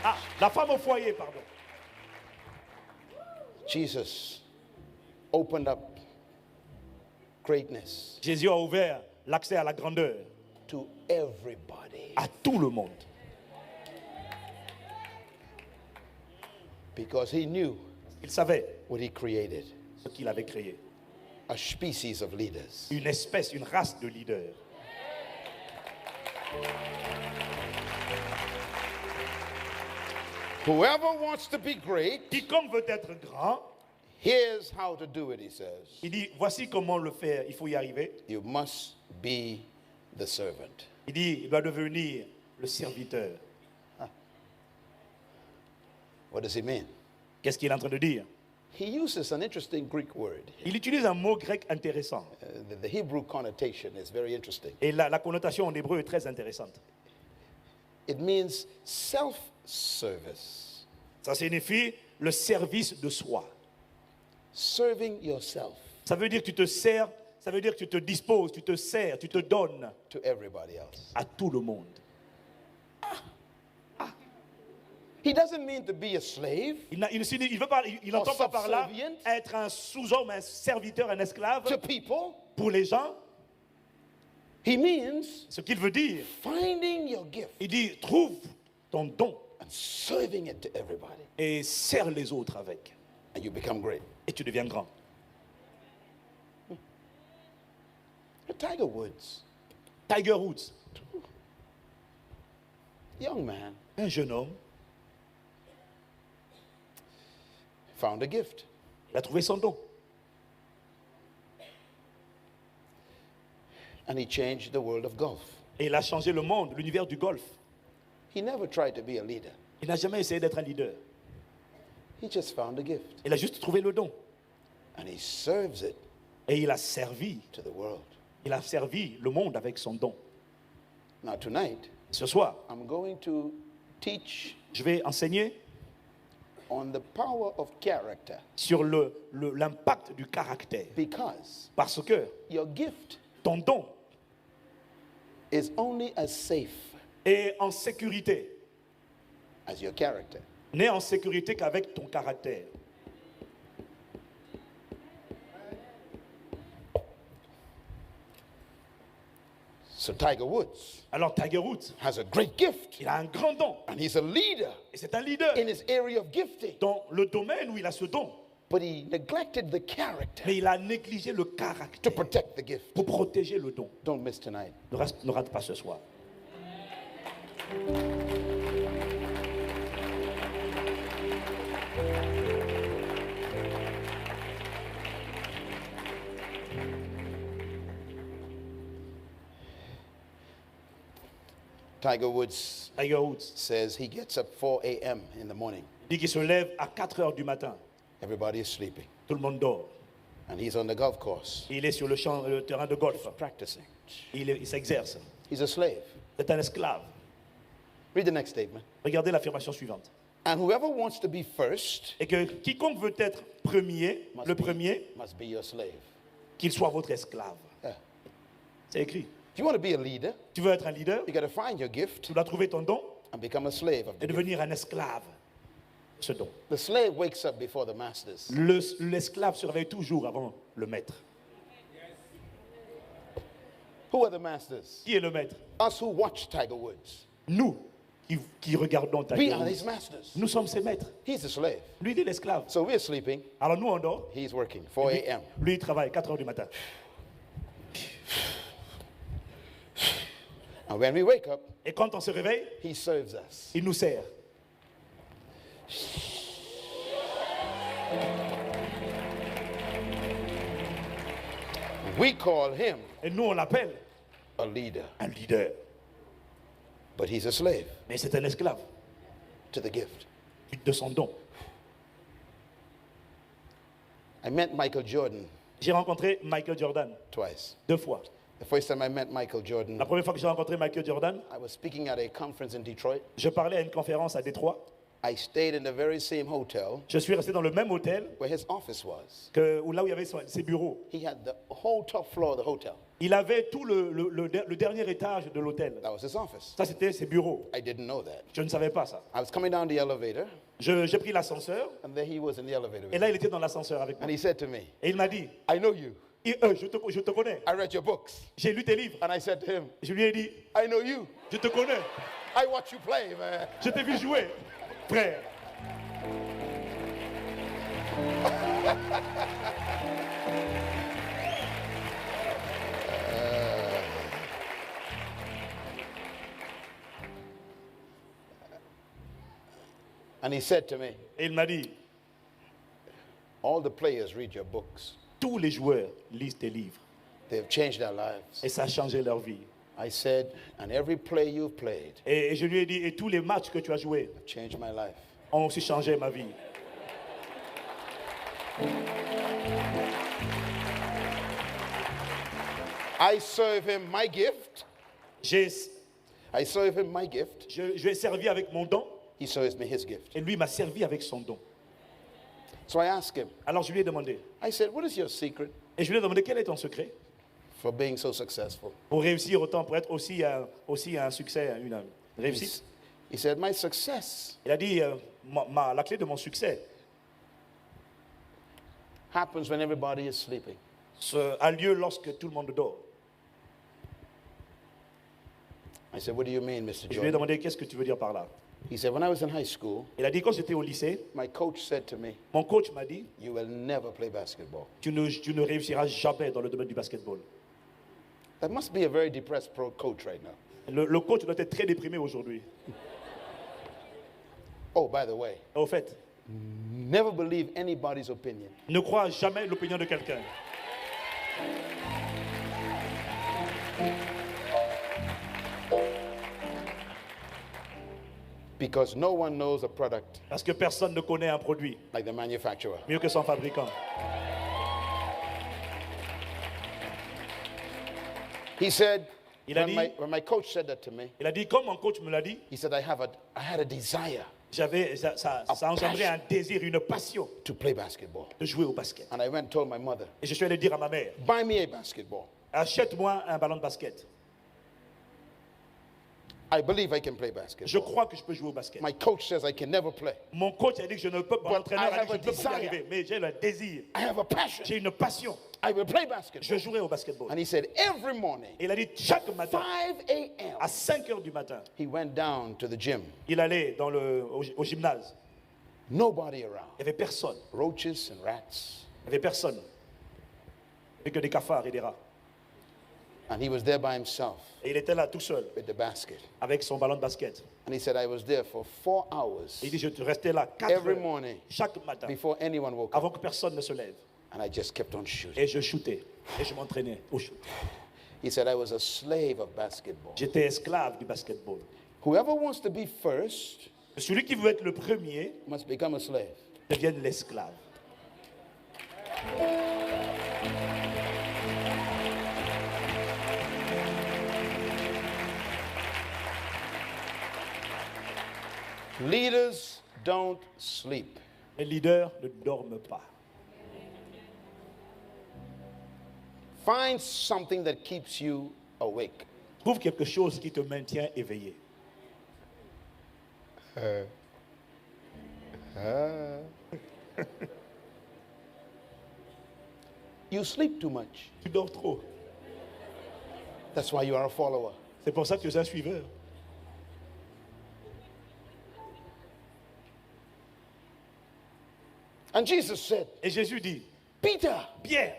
Ah, la femme au foyer, pardon. Jesus opened up greatness Jésus a ouvert l'accès à la grandeur to everybody à tout le monde. because he knew Il savait what he created, ce qu'il avait créé. a species of leaders. Une espèce, une race de leaders. Whoever wants to be great, Quiconque veut être grand, here's how to do it, he says. il dit, voici comment le faire, il faut y arriver. You must be the servant. Il dit, il doit devenir le serviteur. What does he mean? Qu'est-ce qu'il est en train de dire? He uses an interesting Greek word. Il utilise un mot grec intéressant. The Hebrew connotation is very interesting. Et la connotation en hébreu est très intéressante. It means self-service, Ça signifie le service de soi. serving yourself Ça veut dire que tu te sers, ça veut dire que tu te disposes, tu te sers, tu te donnes to everybody else. à tout le monde. He doesn't mean to be a slave Il n'entend pas par là subservient. être un sous-homme, un serviteur, un esclave to people. pour les gens. He means Ce qu'il veut dire, finding your gift il dit, trouve ton don and serving it to everybody, et sers les autres avec. and you become great. Et tu deviens grand. Tiger Woods, Tiger Woods, young man, un jeune homme, found a gift. il a trouvé son don. And he changed the world of golf. Et il a changé le monde, l'univers du golf. He never tried to be a leader. Il n'a jamais essayé d'être un leader. He just found a gift. Il a juste trouvé le don. And he serves it Et il a servi. to the world. Il a servi le monde avec son don. Now tonight, Ce soir, I'm going to teach je vais enseigner on the power of character, sur l'impact du caractère. because Parce que your gift ton don is only as safe est en sécurité. as your character. N'est en sécurité qu'avec ton caractère. So Tiger Woods Alors Tiger Woods, has a great gift, il a un grand don. and he's a leader Et c'est un leader in his area of gifting, dans le domaine où il a ce don. but he neglected the character Mais il a négligé le to caractère protect the gift. pour protéger le don. Don't miss tonight. Ne rate pas ce soir. Tiger Woods Tiger Woods says he gets up 4 a.m. in the morning. dit qu'il se lève à 4 heures du matin. Everybody is sleeping. Tout le monde dort. And he's on the golf course Il est sur le terrain de golf. practicing. Il s'exerce. He's a slave. C'est un esclave. Read the next statement. Regardez l'affirmation suivante. And whoever wants to be first Et que quiconque veut être premier, le premier, must be your slave. qu'il soit votre esclave. Yeah. C'est écrit. If you want to be a leader, Tu veux être un leader, you got to find your gift tu dois trouver ton don and become a slave of the et gift. devenir un esclave. Ce don. The slave wakes up before the masters. L'esclave se réveille toujours avant le maître. Who are the masters? Qui est le maître? Us who watch Tiger Woods. Nous qui regardons We Tiger are Woods. his masters. Nous sommes ses maîtres. He's a slave. Lui, il est l'esclave. So we're sleeping. Alors nous, on dort. He's working. 4 Lui, a.m. lui, il travaille 4 heures du matin. And when we wake up, Et quand on se réveille, he serves us. il nous sert. We call him Et nous, on l'appelle a leader. un leader. But he's a slave Mais c'est un esclave to the gift. de son don. I met Michael Jordan J'ai rencontré Michael Jordan twice. 2 fois. The first time I met Michael Jordan, La première fois que j'ai rencontré Michael Jordan, I was speaking at a conference in Detroit. je parlais à une conférence à Détroit. I stayed in the very same hotel Je suis resté dans le même hôtel where his office was. où là où il y avait ses bureaux. He had the whole top floor of the hotel. Il avait tout le dernier étage de l'hôtel. That was his office. Ça, c'était ses bureaux. I didn't know that. Je ne savais pas ça. I was coming down the elevator, J'ai pris l'ascenseur and there he was in the elevator. et là, il était dans l'ascenseur avec And moi. he said to me, Et il m'a dit, I know you. je te connais. I read your books. J'ai lu tes livres. And I said to him, Je lui ai dit, I know you. je te connais. I watch you play, man. Je t'ai vu jouer, frère. And he said to me, Et il m'a dit, all the players read your books. tous les joueurs lisent tes livres. They've changed their lives. Et ça a changé leur vie. I said, and every play you've played Et je lui ai dit, et tous les matchs que tu as joués changed my life. ont aussi changé ma vie. I serve him my gift. I serve him my gift. Je lui ai servi avec mon don He serves me his gift. et lui m'a servi avec son don. So I asked him, Alors je lui ai demandé, I said, what is your secret et je lui ai demandé quel est ton secret for being so successful? pour réussir autant, pour être aussi un succès, une réussite. He said, my success Il a dit, la clé de mon succès happens when everybody is sleeping. a lieu lorsque tout le monde dort. I said, what do you mean, Mr. Et je lui ai Jordan? demandé, qu'est-ce que tu veux dire par là? He said, when I was in high school, Il a dit, quand j'étais au lycée, my coach said to me, mon coach m'a dit, you will never play basketball. tu ne réussiras jamais dans le domaine du basketball. That must be a very depressed pro coach right now. Le coach doit être très déprimé aujourd'hui. Oh, by the way, Au fait, never believe anybody's opinion. ne crois jamais l'opinion de quelqu'un. Because no one knows a product Parce que personne ne connaît un produit like the manufacturer. mieux que son fabricant. He said, Il a when my coach said that to me, Il a dit, comme mon coach me l'a dit, he said, I had a desire ça a engendré un désir, une passion to play basketball. de jouer au basket. And I went and told my mother, Et je suis allé dire à ma mère, buy me a basketball. achète-moi un ballon de basket. I believe I can play Je basketball. crois que je peux jouer au basket. My coach says I can never play. Mon coach a dit que je ne peux pas, But l'entraîneur I a dit que je have ne peux a pas y desire. arriver. Mais j'ai le désir, I have a passion. j'ai une passion. I will play Je basketball. jouerai au basketball. And he said, every morning, Et il a dit, chaque matin, 5 a.m., à 5 heures du matin, he went down to the gym. il allait au gymnase. Nobody around. Il n'y avait personne. Roaches and rats. Il n'y avait personne. Il n'y avait que des cafards et des rats. And he was there by himself Et il était là tout seul, with the basket. avec son ballon de basket. And he said, I was there for 4 hours Et il dit, je restais là 4 every heures, morning chaque matin, before anyone woke up. avant que personne ne se lève. And I just kept on shooting. Et je shootais. Et je m'entraînais au shoot. He said, I was a slave of basketball. J'étais esclave du basketball. Whoever wants to be first Celui qui veut être le premier must become a slave. devienne l'esclave. Leaders don't sleep. Les leaders ne dorment pas. Find something that keeps you awake. Trouve quelque chose qui te maintient éveillé. You sleep too much. Tu dors trop. That's why you are a follower. C'est pour ça que tu es un suiveur. And Jesus said, Et Jésus dit, Peter, Pierre,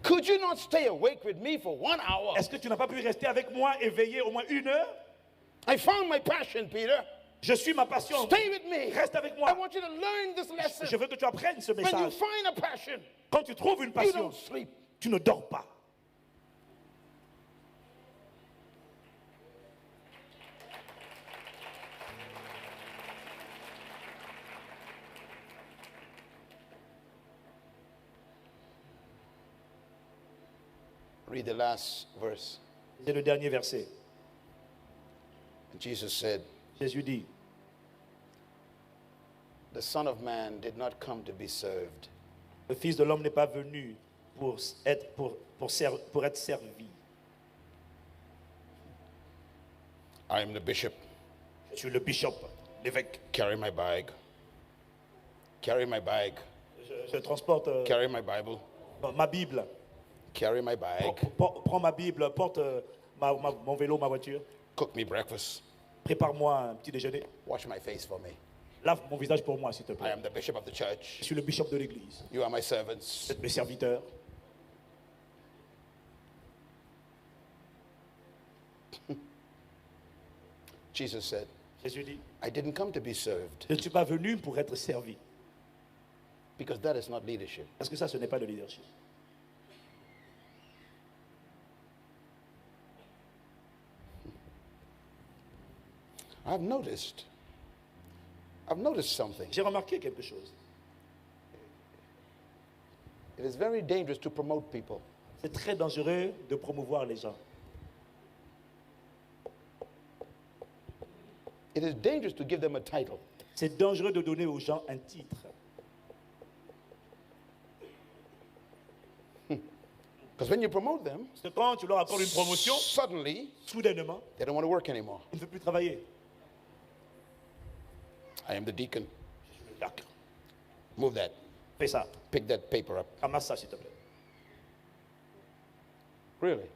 could you not stay awake with me for 1 hour? est-ce que tu n'as pas pu rester avec moi et veiller au moins 1 heure? I found my passion, Peter. Je suis ma passion. Stay with me. Reste avec I moi. want you to learn this lesson. Je veux que tu apprennes ce When you message. find a passion, Quand tu trouves une you passion, don't sleep. tu ne dors pas. Read the last verse. C'est le dernier verset. And Jesus said, Jésus dit, the Son of Man did not come to be served, le Fils de l'homme n'est pas venu pour être servi. I am the bishop. Je suis le bishop, l'évêque. Carry my bag. Carry my bag. Je transporte Carry my Bible. ma Bible. Carry my bag. Prends ma Bible, porte mon vélo, ma voiture. Cook me breakfast. Prépare-moi un petit déjeuner. Wash my face for me. Lave mon visage pour moi, s'il te I plaît. am the bishop of the church. Je suis le bishop de l'église. You are my servants. Vous êtes mes serviteurs. Jesus said, Jésus dit, I didn't come to be served je ne suis pas venu pour être servi. because that is not leadership. Parce que ça, ce n'est pas le leadership. I've noticed something. J'ai remarqué quelque chose. It is very dangerous to promote people. C'est très dangereux de promouvoir les gens. It is dangerous to give them a title. C'est dangereux de donner aux gens un titre. Because when you promote them, Parce que quand tu leur accordes une promotion, suddenly soudainement, they don't want to work anymore. ils ne veulent plus travailler. I am the deacon. Je suis le diacre. Move that. Fais ça. Pick that paper up. Ramasse ça, s'il te plaît. Really?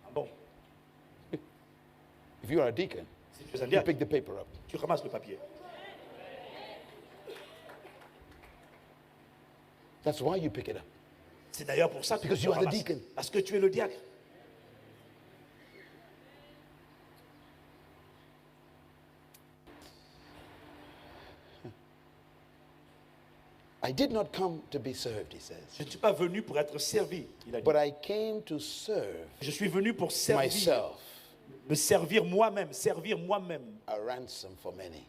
Ah bon? If you are a deacon, Si tu es un you diacre, pick the paper up. tu ramasses le papier. That's why you pick it up. C'est d'ailleurs pour ça que Because tu you are the ramasses. deacon. Parce que tu es le diacre. I did not come to be served, he says, Je ne suis pas venu pour être servi, il a dit. but I came to serve Je suis venu pour servir, myself, me servir moi-même, a ransom for many.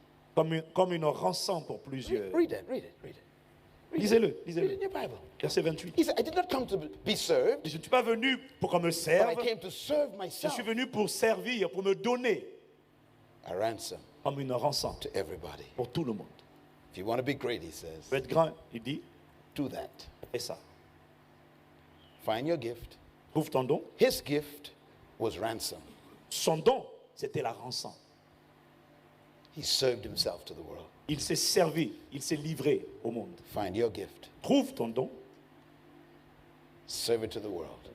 comme une rançon pour plusieurs. Read it, read it, read it. Lisez-le, Read it in lisez-le. your Bible. Verset 28. He said, I did not come to be served, Je ne suis pas venu pour qu'on me but I serve. came to serve Je myself, suis venu pour servir, pour me donner a ransom comme une rançon to everybody. pour tout le monde. If you want to be great, he says, Tu veux être grand, il dit, do that. fais ça. Find your gift. Trouve ton don. His gift was ransom. Son don, c'était la rançon. He served himself to the world. Il s'est servi, il s'est livré au monde. Find your gift. Trouve ton don, Serve it to the world.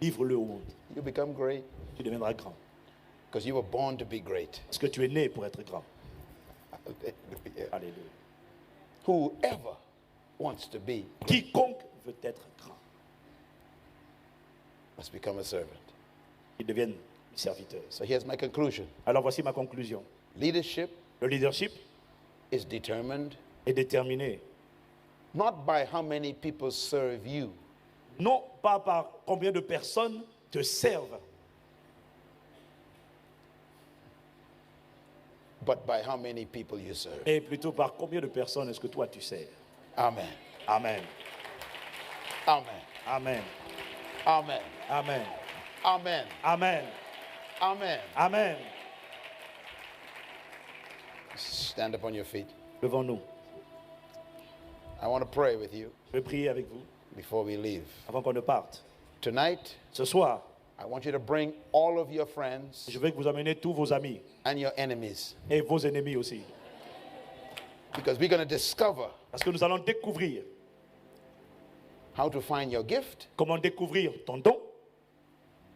livre-le au monde. You become great Tu deviendras grand. because you were born to be great. Parce que tu es né pour être grand. Hallelujah. Alléluia. Whoever wants to be Quiconque veut être grand, must become a servant. il devienne serviteur. So here's my conclusion. Alors voici ma conclusion. Leadership Le leadership is determined est déterminé not by how many people serve you, non pas par combien de personnes te servent, but by how many people you serve. mais plutôt par combien de personnes est-ce que toi tu sers. Amen. Amen. Amen. Amen. Amen. Amen. Amen. Amen. Amen. Amen. Stand up on your feet. Levons-nous. I want to pray with you Je vais prier avec vous before we leave. avant qu'on ne parte. Tonight, Ce soir, I want you to bring all of your friends je vais que vous amenez tous vos amis and your enemies et vos ennemis aussi. because we're going to discover Parce que nous allons découvrir how to find your gift comment découvrir ton don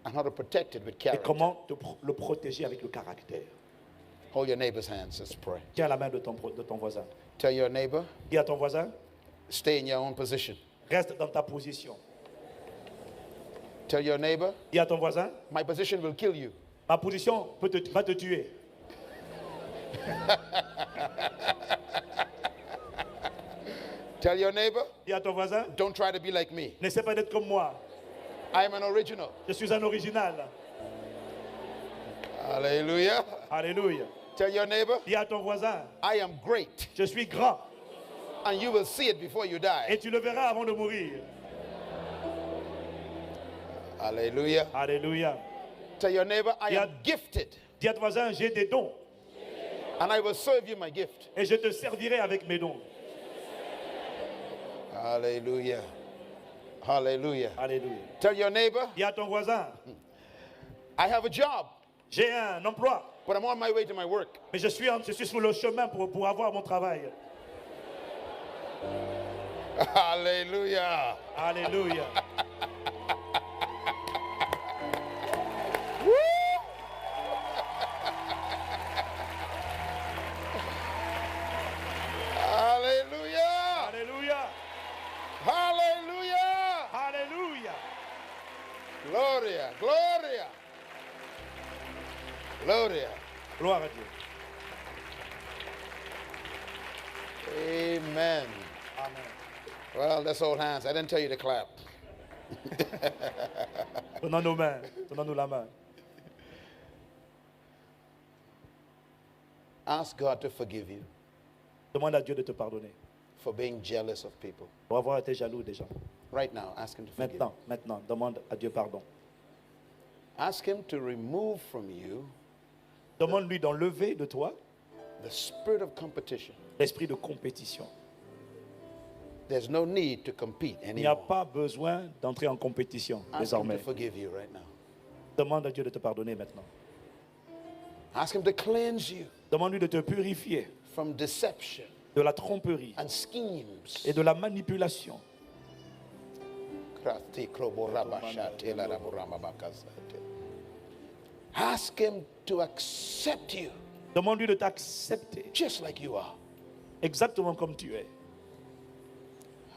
and how to protect it with et character. comment le protéger avec le caractère. Hold your neighbor's hands. Let's pray. Tiens la main de ton voisin. Tell your neighbor, Dis à ton voisin, stay in your own position. reste dans ta position. Tell your neighbor, Dis à ton voisin, my position will kill you. ma position va te tuer. Tell your neighbor, Dis à ton voisin, don't try to be like me. n'essaie pas d'être comme moi. I am an original. Je suis un original. Hallelujah. Alléluia. Tell your neighbor, Dis à ton voisin, I am great. je suis grand. And you will see it before you die. Et tu le verras avant de mourir. Hallelujah. Alléluia. Tell your neighbor, I Yeah. am gifted. Dis à ton voisin, j'ai des dons. And I will serve you my gift. Et je te servirai avec mes dons. Hallelujah. Hallelujah. Alléluia. Tell your neighbor, Dis à ton voisin, I have a job, j'ai un emploi. but I'm on my way to my work. Mais je suis sur le chemin pour avoir mon travail. Hallelujah. Alléluia. Hallelujah. Alléluia. Hallelujah. Alléluia. Gloria. Gloria. Gloria. Gloire à Dieu. Amen. Amen. Well, let's hold hands. I didn't tell you to clap. Tenons nos mains. Tenons-nous la main. Ask God to forgive you Demande à Dieu de te pardonner. for being jealous of people. Pour avoir été jaloux des gens. Right now, ask Him to forgive you. Maintenant, demande à Dieu pardon. Ask Him to remove from you Demande-lui d'enlever de toi the spirit of competition. l'esprit de compétition. There's no need to compete Il n'y a anymore. pas besoin d'entrer en compétition Ask Him désormais. to forgive you right now. Demande à Dieu de te pardonner maintenant. Ask Him to cleanse you Demande-lui de te purifier from deception de la tromperie and schemes. et de la manipulation. Ask Him to accept you Demande-lui de t'accepter just like you are. exactement comme tu es.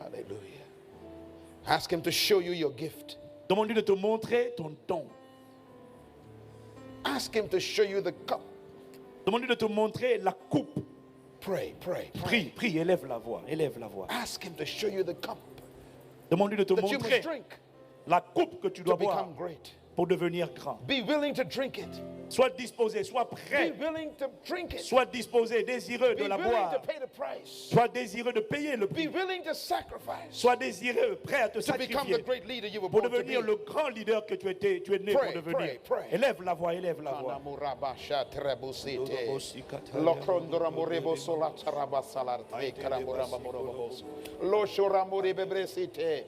Hallelujah. Ask Him to show you your gift. Demande-lui de te montrer ton don. Ask Him to show you the cup. Demande-lui de te montrer la coupe. Pray, pray, pray. Prie, prie, élève la voix, élève la voix. Ask Him to show you the cup Demande-lui de te that you montrer must drink la coupe que tu to dois boire become great. pour devenir grand. Be willing to drink it. Sois disposé, sois Be prêt, willing to drink it. sois disposé, désireux Be de la willing boire. to pay the price. Sois désireux de payer le Be prix. willing to sacrifice Sois désireux, prêt à te to become the sacrifier great leader you were pour born to devenir be. le grand leader que tu es né Pray, pour devenir. pray, pray. Élève la voix, élève la voix. Kanamurabasha trebusite. Lokrondoramurebo solatarabasalarte karamurabamorobos. Loshoramuribebresite.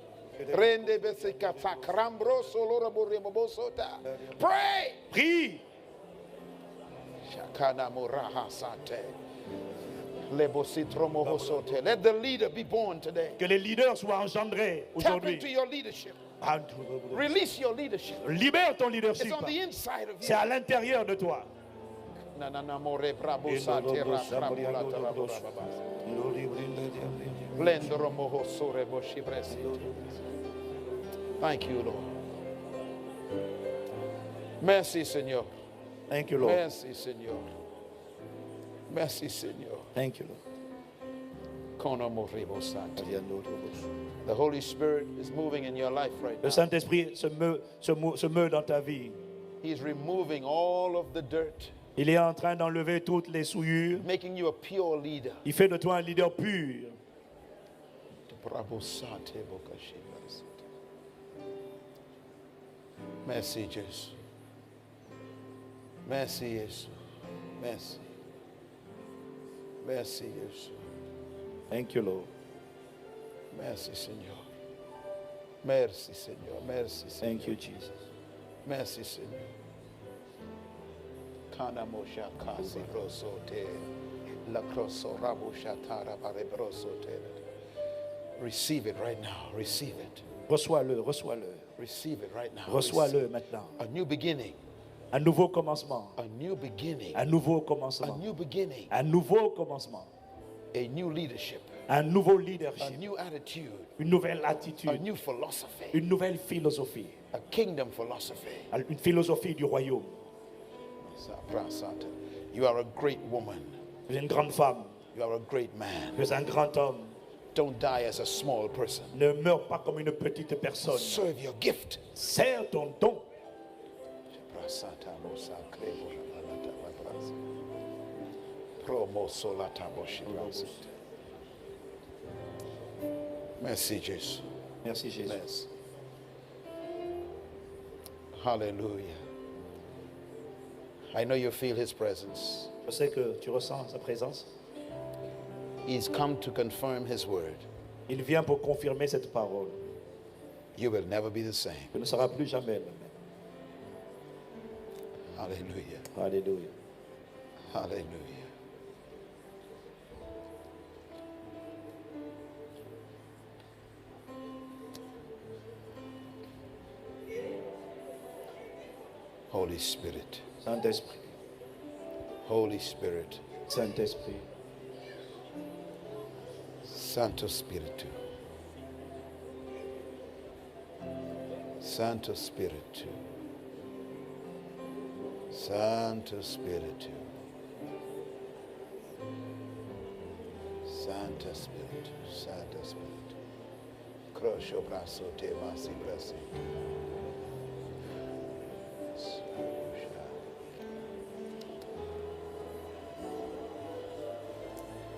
Rende besikata krambro soloramuribobosota. Pray. Prie. Shakanamurahasate. Lebositromohosote. Let the leader be born today. Que les leaders soient engendrés Tap aujourd'hui. into your leadership. Release your leadership. Libère ton It's leadership. on the inside of C'est you. à l'intérieur de toi. Nananamore brabusate rakramulata raburababas. Blendoromohosore boshibresite. Thank you, Lord. Merci, Seigneur. Thank you, Lord. Merci, Seigneur. Merci, Seigneur. Thank you, Lord. Konomorebosate. The Holy Spirit is moving in your life right Le now. Saint-Esprit se meut dans ta vie. He's removing all of the dirt, Il est en train d'enlever toutes les souillures. making you a pure leader. Il fait de toi un leader pur. Brabosate bokashibasate. Merci, Jésus. Merci, Jésus. Merci. Merci, Jésus. Thank you, Lord. Merci, Seigneur. Merci, Seigneur. Merci, Seigneur. Thank you, Jesus. Merci, Seigneur. Kanamosha kasi brosote. La crosso rabusha tara bare brosote. Receive it right now. Receive it. Reçois-le, reçois-le. Receive it right now. Reçois-le maintenant. A new beginning. Un nouveau commencement. A new beginning. Un nouveau A commencement. new beginning. Un nouveau commencement. A new leadership. Un nouveau A leadership. new attitude. Une nouvelle A attitude. new philosophy. Une nouvelle philosophie. A kingdom philosophy. Une philosophie du royaume. You are a great woman. Tu es une grande femme. You are a great man. Tu es un grand homme. Don't die as a small person. Ne meurs pas comme une petite personne. Serve your gift. Sers ton don. Merci, Jesus. Merci Jésus. Yes. Hallelujah. I know you feel his presence. Je sais que tu ressens sa présence. He's come to confirm his word. Il vient pour confirmer cette parole. You will never be the same. Tu ne seras plus jamais le même. Hallelujah. Alléluia. Hallelujah. Holy Spirit. Saint-Esprit. Holy Spirit. Saint-Esprit. Santo Spiritu. Santo Spiritu. Santo Spiritu. Santo Spiritu. Santo Spiritu. Croscio brazo te masi brazo.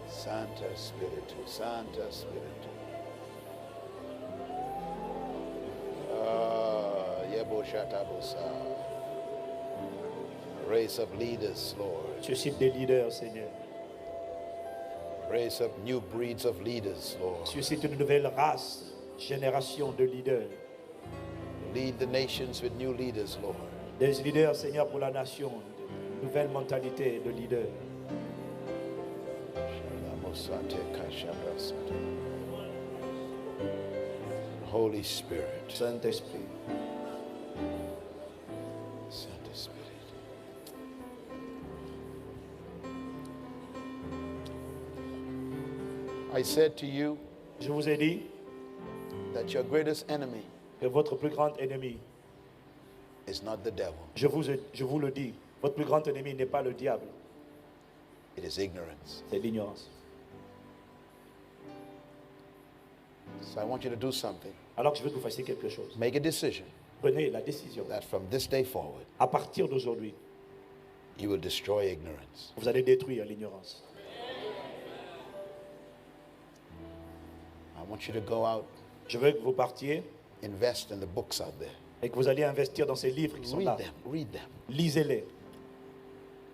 Santa Spiritu, Santa Spiritu. Yebo Shatabosa. Raise up leaders, Lord. Suscite des leaders, Seigneur. Raise up new breeds of leaders, Lord. Suscite une nouvelle race, génération de leaders. Lead the nations with new leaders, Lord. Des leaders, Seigneur, pour la nation. De nouvelle mentalité de leaders. Holy Spirit. Saint-Esprit. Saint Spirit. I said to you Je vous ai dit that your greatest enemy que votre plus grand ennemi, is not the devil, je vous le dis, votre plus grand ennemi n'est pas le diable, it is ignorance. c'est l'ignorance. So I want you to do something. Alors que je veux que vous fassiez quelque chose. Make a decision Prenez la décision. that from this day forward, À partir d'aujourd'hui, you will destroy ignorance. vous allez détruire l'ignorance. I want you to go out, Je veux que vous partiez invest in the books out there. et que vous allez investir dans ces livres qui sont là. Read them, Lisez-les.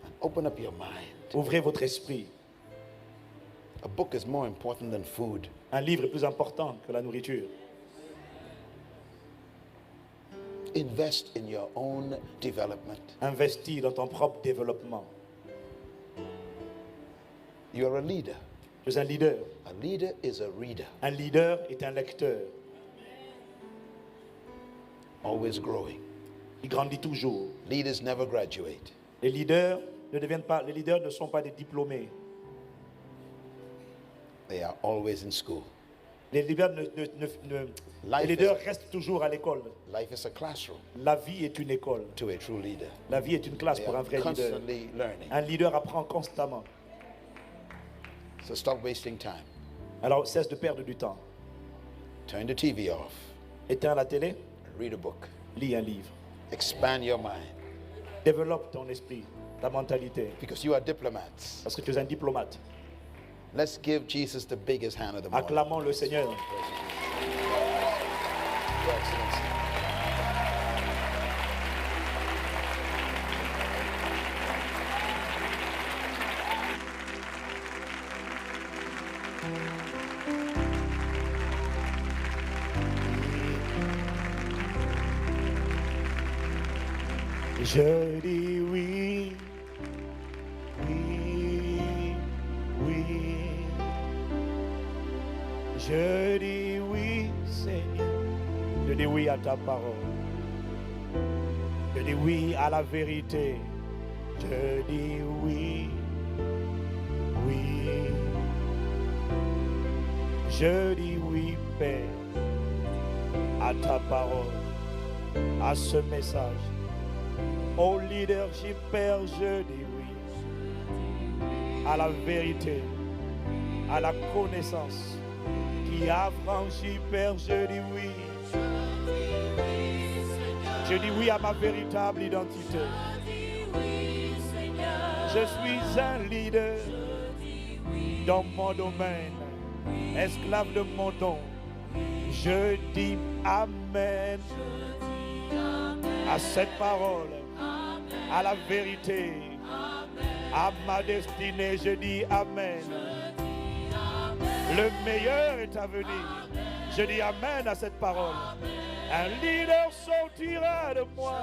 and open up your mind. Ouvrez votre esprit. A book is more important than food. Un livre est plus important que la nourriture. Invest in your own development. Investis dans ton propre développement. You are a leader. Tu es un leader. A leader is a reader, Un leader est un lecteur. always growing. Il grandit toujours. Leaders never graduate. Les leaders ne sont pas des diplômés. They are always in school. Les leaders, Life les leaders is- restent toujours à l'école. Life is a classroom La vie est une école. to a true leader. La vie est une classe They pour un are vrai leader. constantly learning. Un leader apprend constamment. So stop wasting time. Alors cesse de perdre du temps. Turn the TV off. Éteins la télé, Read a book. lis un livre. Expand your mind. Développe ton esprit, ta mentalité. Because you are diplomats. Parce que tu es un diplomate. Let's give Jesus the biggest hand of the morning. Acclamons le Seigneur. Your Excellency. Je dis oui, oui, oui. Je dis oui, Seigneur, Je dis oui à ta parole. Je dis oui à la vérité. Je dis oui. Oui. Je dis oui, Père, à ta parole, à ce message. Au leadership, Père, je dis oui. À la vérité, à la connaissance qui a franchi, Père, je dis oui. Je dis oui à ma véritable identité. Je suis un leader dans mon domaine, esclave de mon don. Je dis Amen à cette parole, à la vérité, à ma destinée. Je dis Amen. Le meilleur est à venir. Je dis Amen à cette parole. Un leader sortira de moi.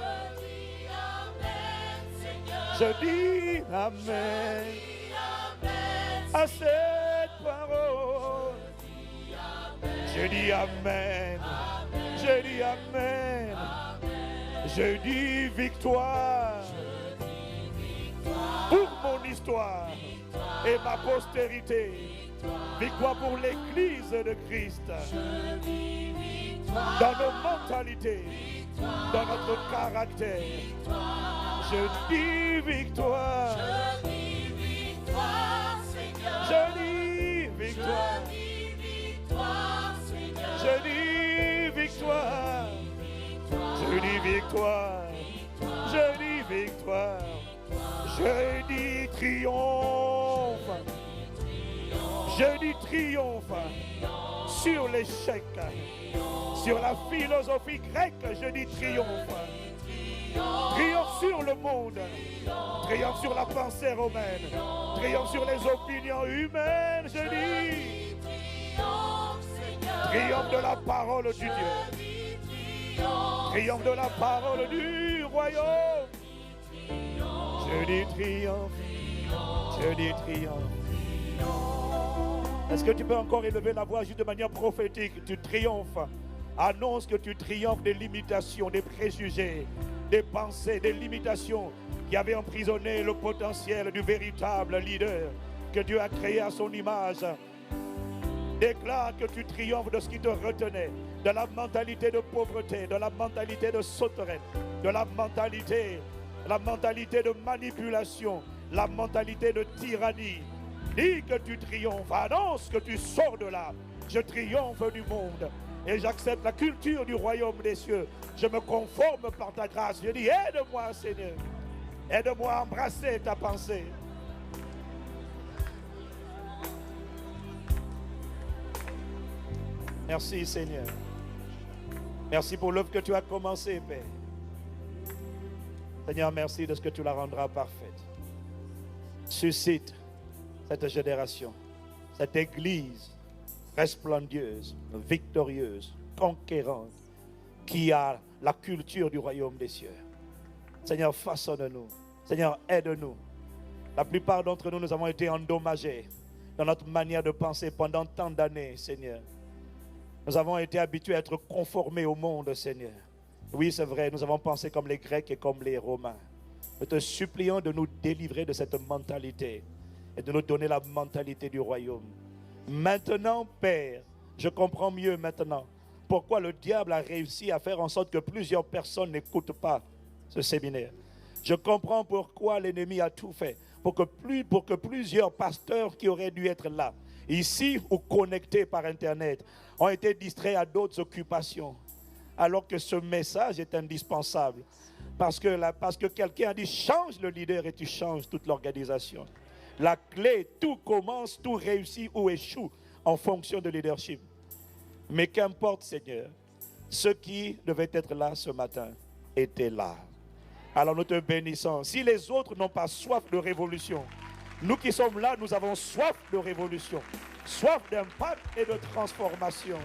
Je dis Amen à cette parole. Je dis Amen. Je dis Amen. Je dis victoire pour mon histoire et ma postérité. Victoire pour l'Église de Christ. Dans nos mentalités, dans notre caractère. Je dis victoire. Je dis victoire. Je dis victoire. Je dis victoire. Je dis victoire. Je dis triomphe. Je dis triomphe sur l'échec. Sur la philosophie grecque, je dis triomphe. Triomphe sur le monde. Triomphe sur la pensée romaine. Triomphe sur les opinions humaines. Je dis triomphe de la parole du Dieu. Triomphe de la parole du royaume. Je dis triomphe. Je dis triomphe. Est-ce que tu peux encore élever la voix juste de manière prophétique? Tu triomphes. Annonce que tu triomphes des limitations, des préjugés, des pensées, des limitations qui avaient emprisonné le potentiel du véritable leader que Dieu a créé à son image. Déclare que tu triomphes de ce qui te retenait, de la mentalité de pauvreté, de la mentalité de sauterelle, de la mentalité de manipulation, la mentalité de tyrannie. Dis que tu triomphes, annonce que tu sors de là. Je triomphe du monde et j'accepte la culture du royaume des cieux. Je me conforme par ta grâce. Je dis, aide-moi, Seigneur. Aide-moi à embrasser ta pensée. Merci, Seigneur. Merci pour l'œuvre que tu as commencée, Père. Seigneur, merci de ce que tu la rendras parfaite. Suscite cette génération, cette église resplendieuse, victorieuse, conquérante, qui a la culture du royaume des cieux. Seigneur, façonne-nous. Seigneur, aide-nous. La plupart d'entre nous, nous avons été endommagés dans notre manière de penser pendant tant d'années, Seigneur. Nous avons été habitués à être conformés au monde, Seigneur. Oui, c'est vrai, nous avons pensé comme les Grecs et comme les Romains. Nous te supplions de nous délivrer de cette mentalité et de nous donner la mentalité du royaume. Maintenant, Père, je comprends mieux maintenant pourquoi le diable a réussi à faire en sorte que plusieurs personnes n'écoutent pas ce séminaire. Je comprends pourquoi l'ennemi a tout fait pour que plusieurs pasteurs qui auraient dû être là, ici ou connectés par Internet, ont été distraits à d'autres occupations. Alors que ce message est indispensable. Parce que quelqu'un a dit, change le leader et tu changes toute l'organisation. La clé, tout commence, tout réussit ou échoue en fonction de leadership. Mais qu'importe, Seigneur, ceux qui devaient être là ce matin étaient là. Alors nous te bénissons. Si les autres n'ont pas soif de révolution, nous qui sommes là, nous avons soif de révolution, soif d'impact et de transformation.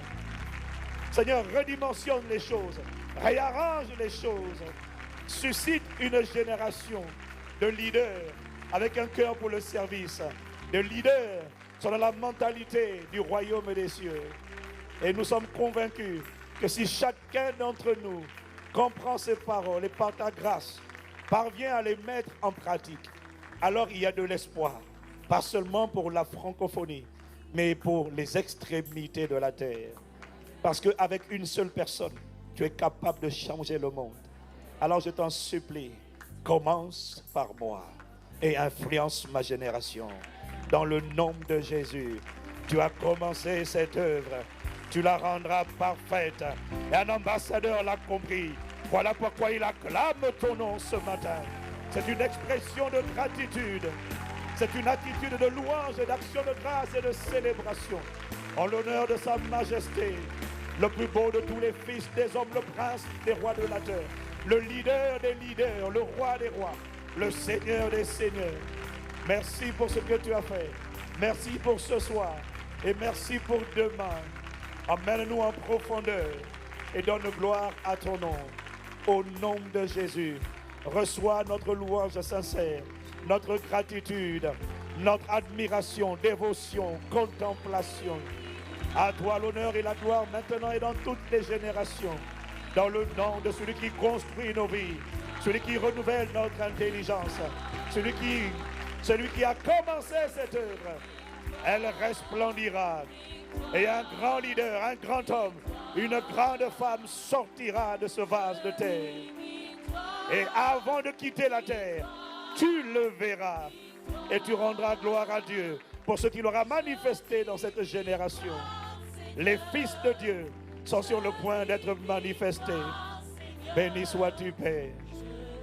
Seigneur, redimensionne les choses, réarrange les choses, suscite une génération de leaders avec un cœur pour le service, de leaders qui sont dans la mentalité du royaume des cieux. Et nous sommes convaincus que si chacun d'entre nous comprend ces paroles et par ta grâce parvient à les mettre en pratique, alors il y a de l'espoir, pas seulement pour la francophonie, mais pour les extrémités de la terre. Parce qu'avec une seule personne, tu es capable de changer le monde. Alors je t'en supplie, commence par moi et influence ma génération. Dans le nom de Jésus, tu as commencé cette œuvre, tu la rendras parfaite. Et un ambassadeur l'a compris. Voilà pourquoi il acclame ton nom ce matin. C'est une expression de gratitude. C'est une attitude de louange et d'action de grâce et de célébration. En l'honneur de sa majesté, le plus beau de tous les fils des hommes, le prince des rois de la terre, le leader des leaders, le roi des rois, le seigneur des seigneurs. Merci pour ce que tu as fait. Merci pour ce soir. Et merci pour demain. Emmène-nous en profondeur et donne gloire à ton nom. Au nom de Jésus, reçois notre louange sincère, notre gratitude, notre admiration, dévotion, contemplation. À toi l'honneur et la gloire maintenant et dans toutes les générations. Dans le nom de celui qui construit nos vies, celui qui renouvelle notre intelligence, celui qui a commencé cette œuvre, elle resplendira. Et un grand leader, un grand homme, une grande femme sortira de ce vase de terre. Et avant de quitter la terre, tu le verras et tu rendras gloire à Dieu pour ce qu'il aura manifesté dans cette génération. Les fils de Dieu sont sur le point d'être manifestés. Béni sois-tu, Père,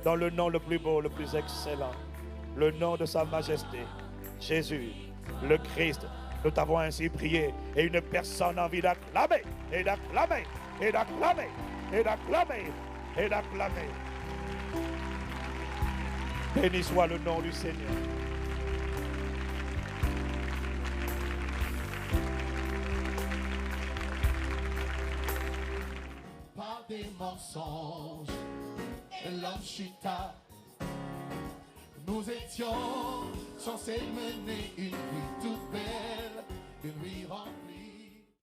dans le nom le plus beau, le plus excellent, le nom de sa majesté, Jésus, le Christ. Nous t'avons ainsi prié et une personne a envie d'acclamer et d'acclamer et d'acclamer et d'acclamer et d'acclamer. Béni soit le nom du Seigneur. Par des mensonges, l'homme chuta. Nous étions censés mener une vie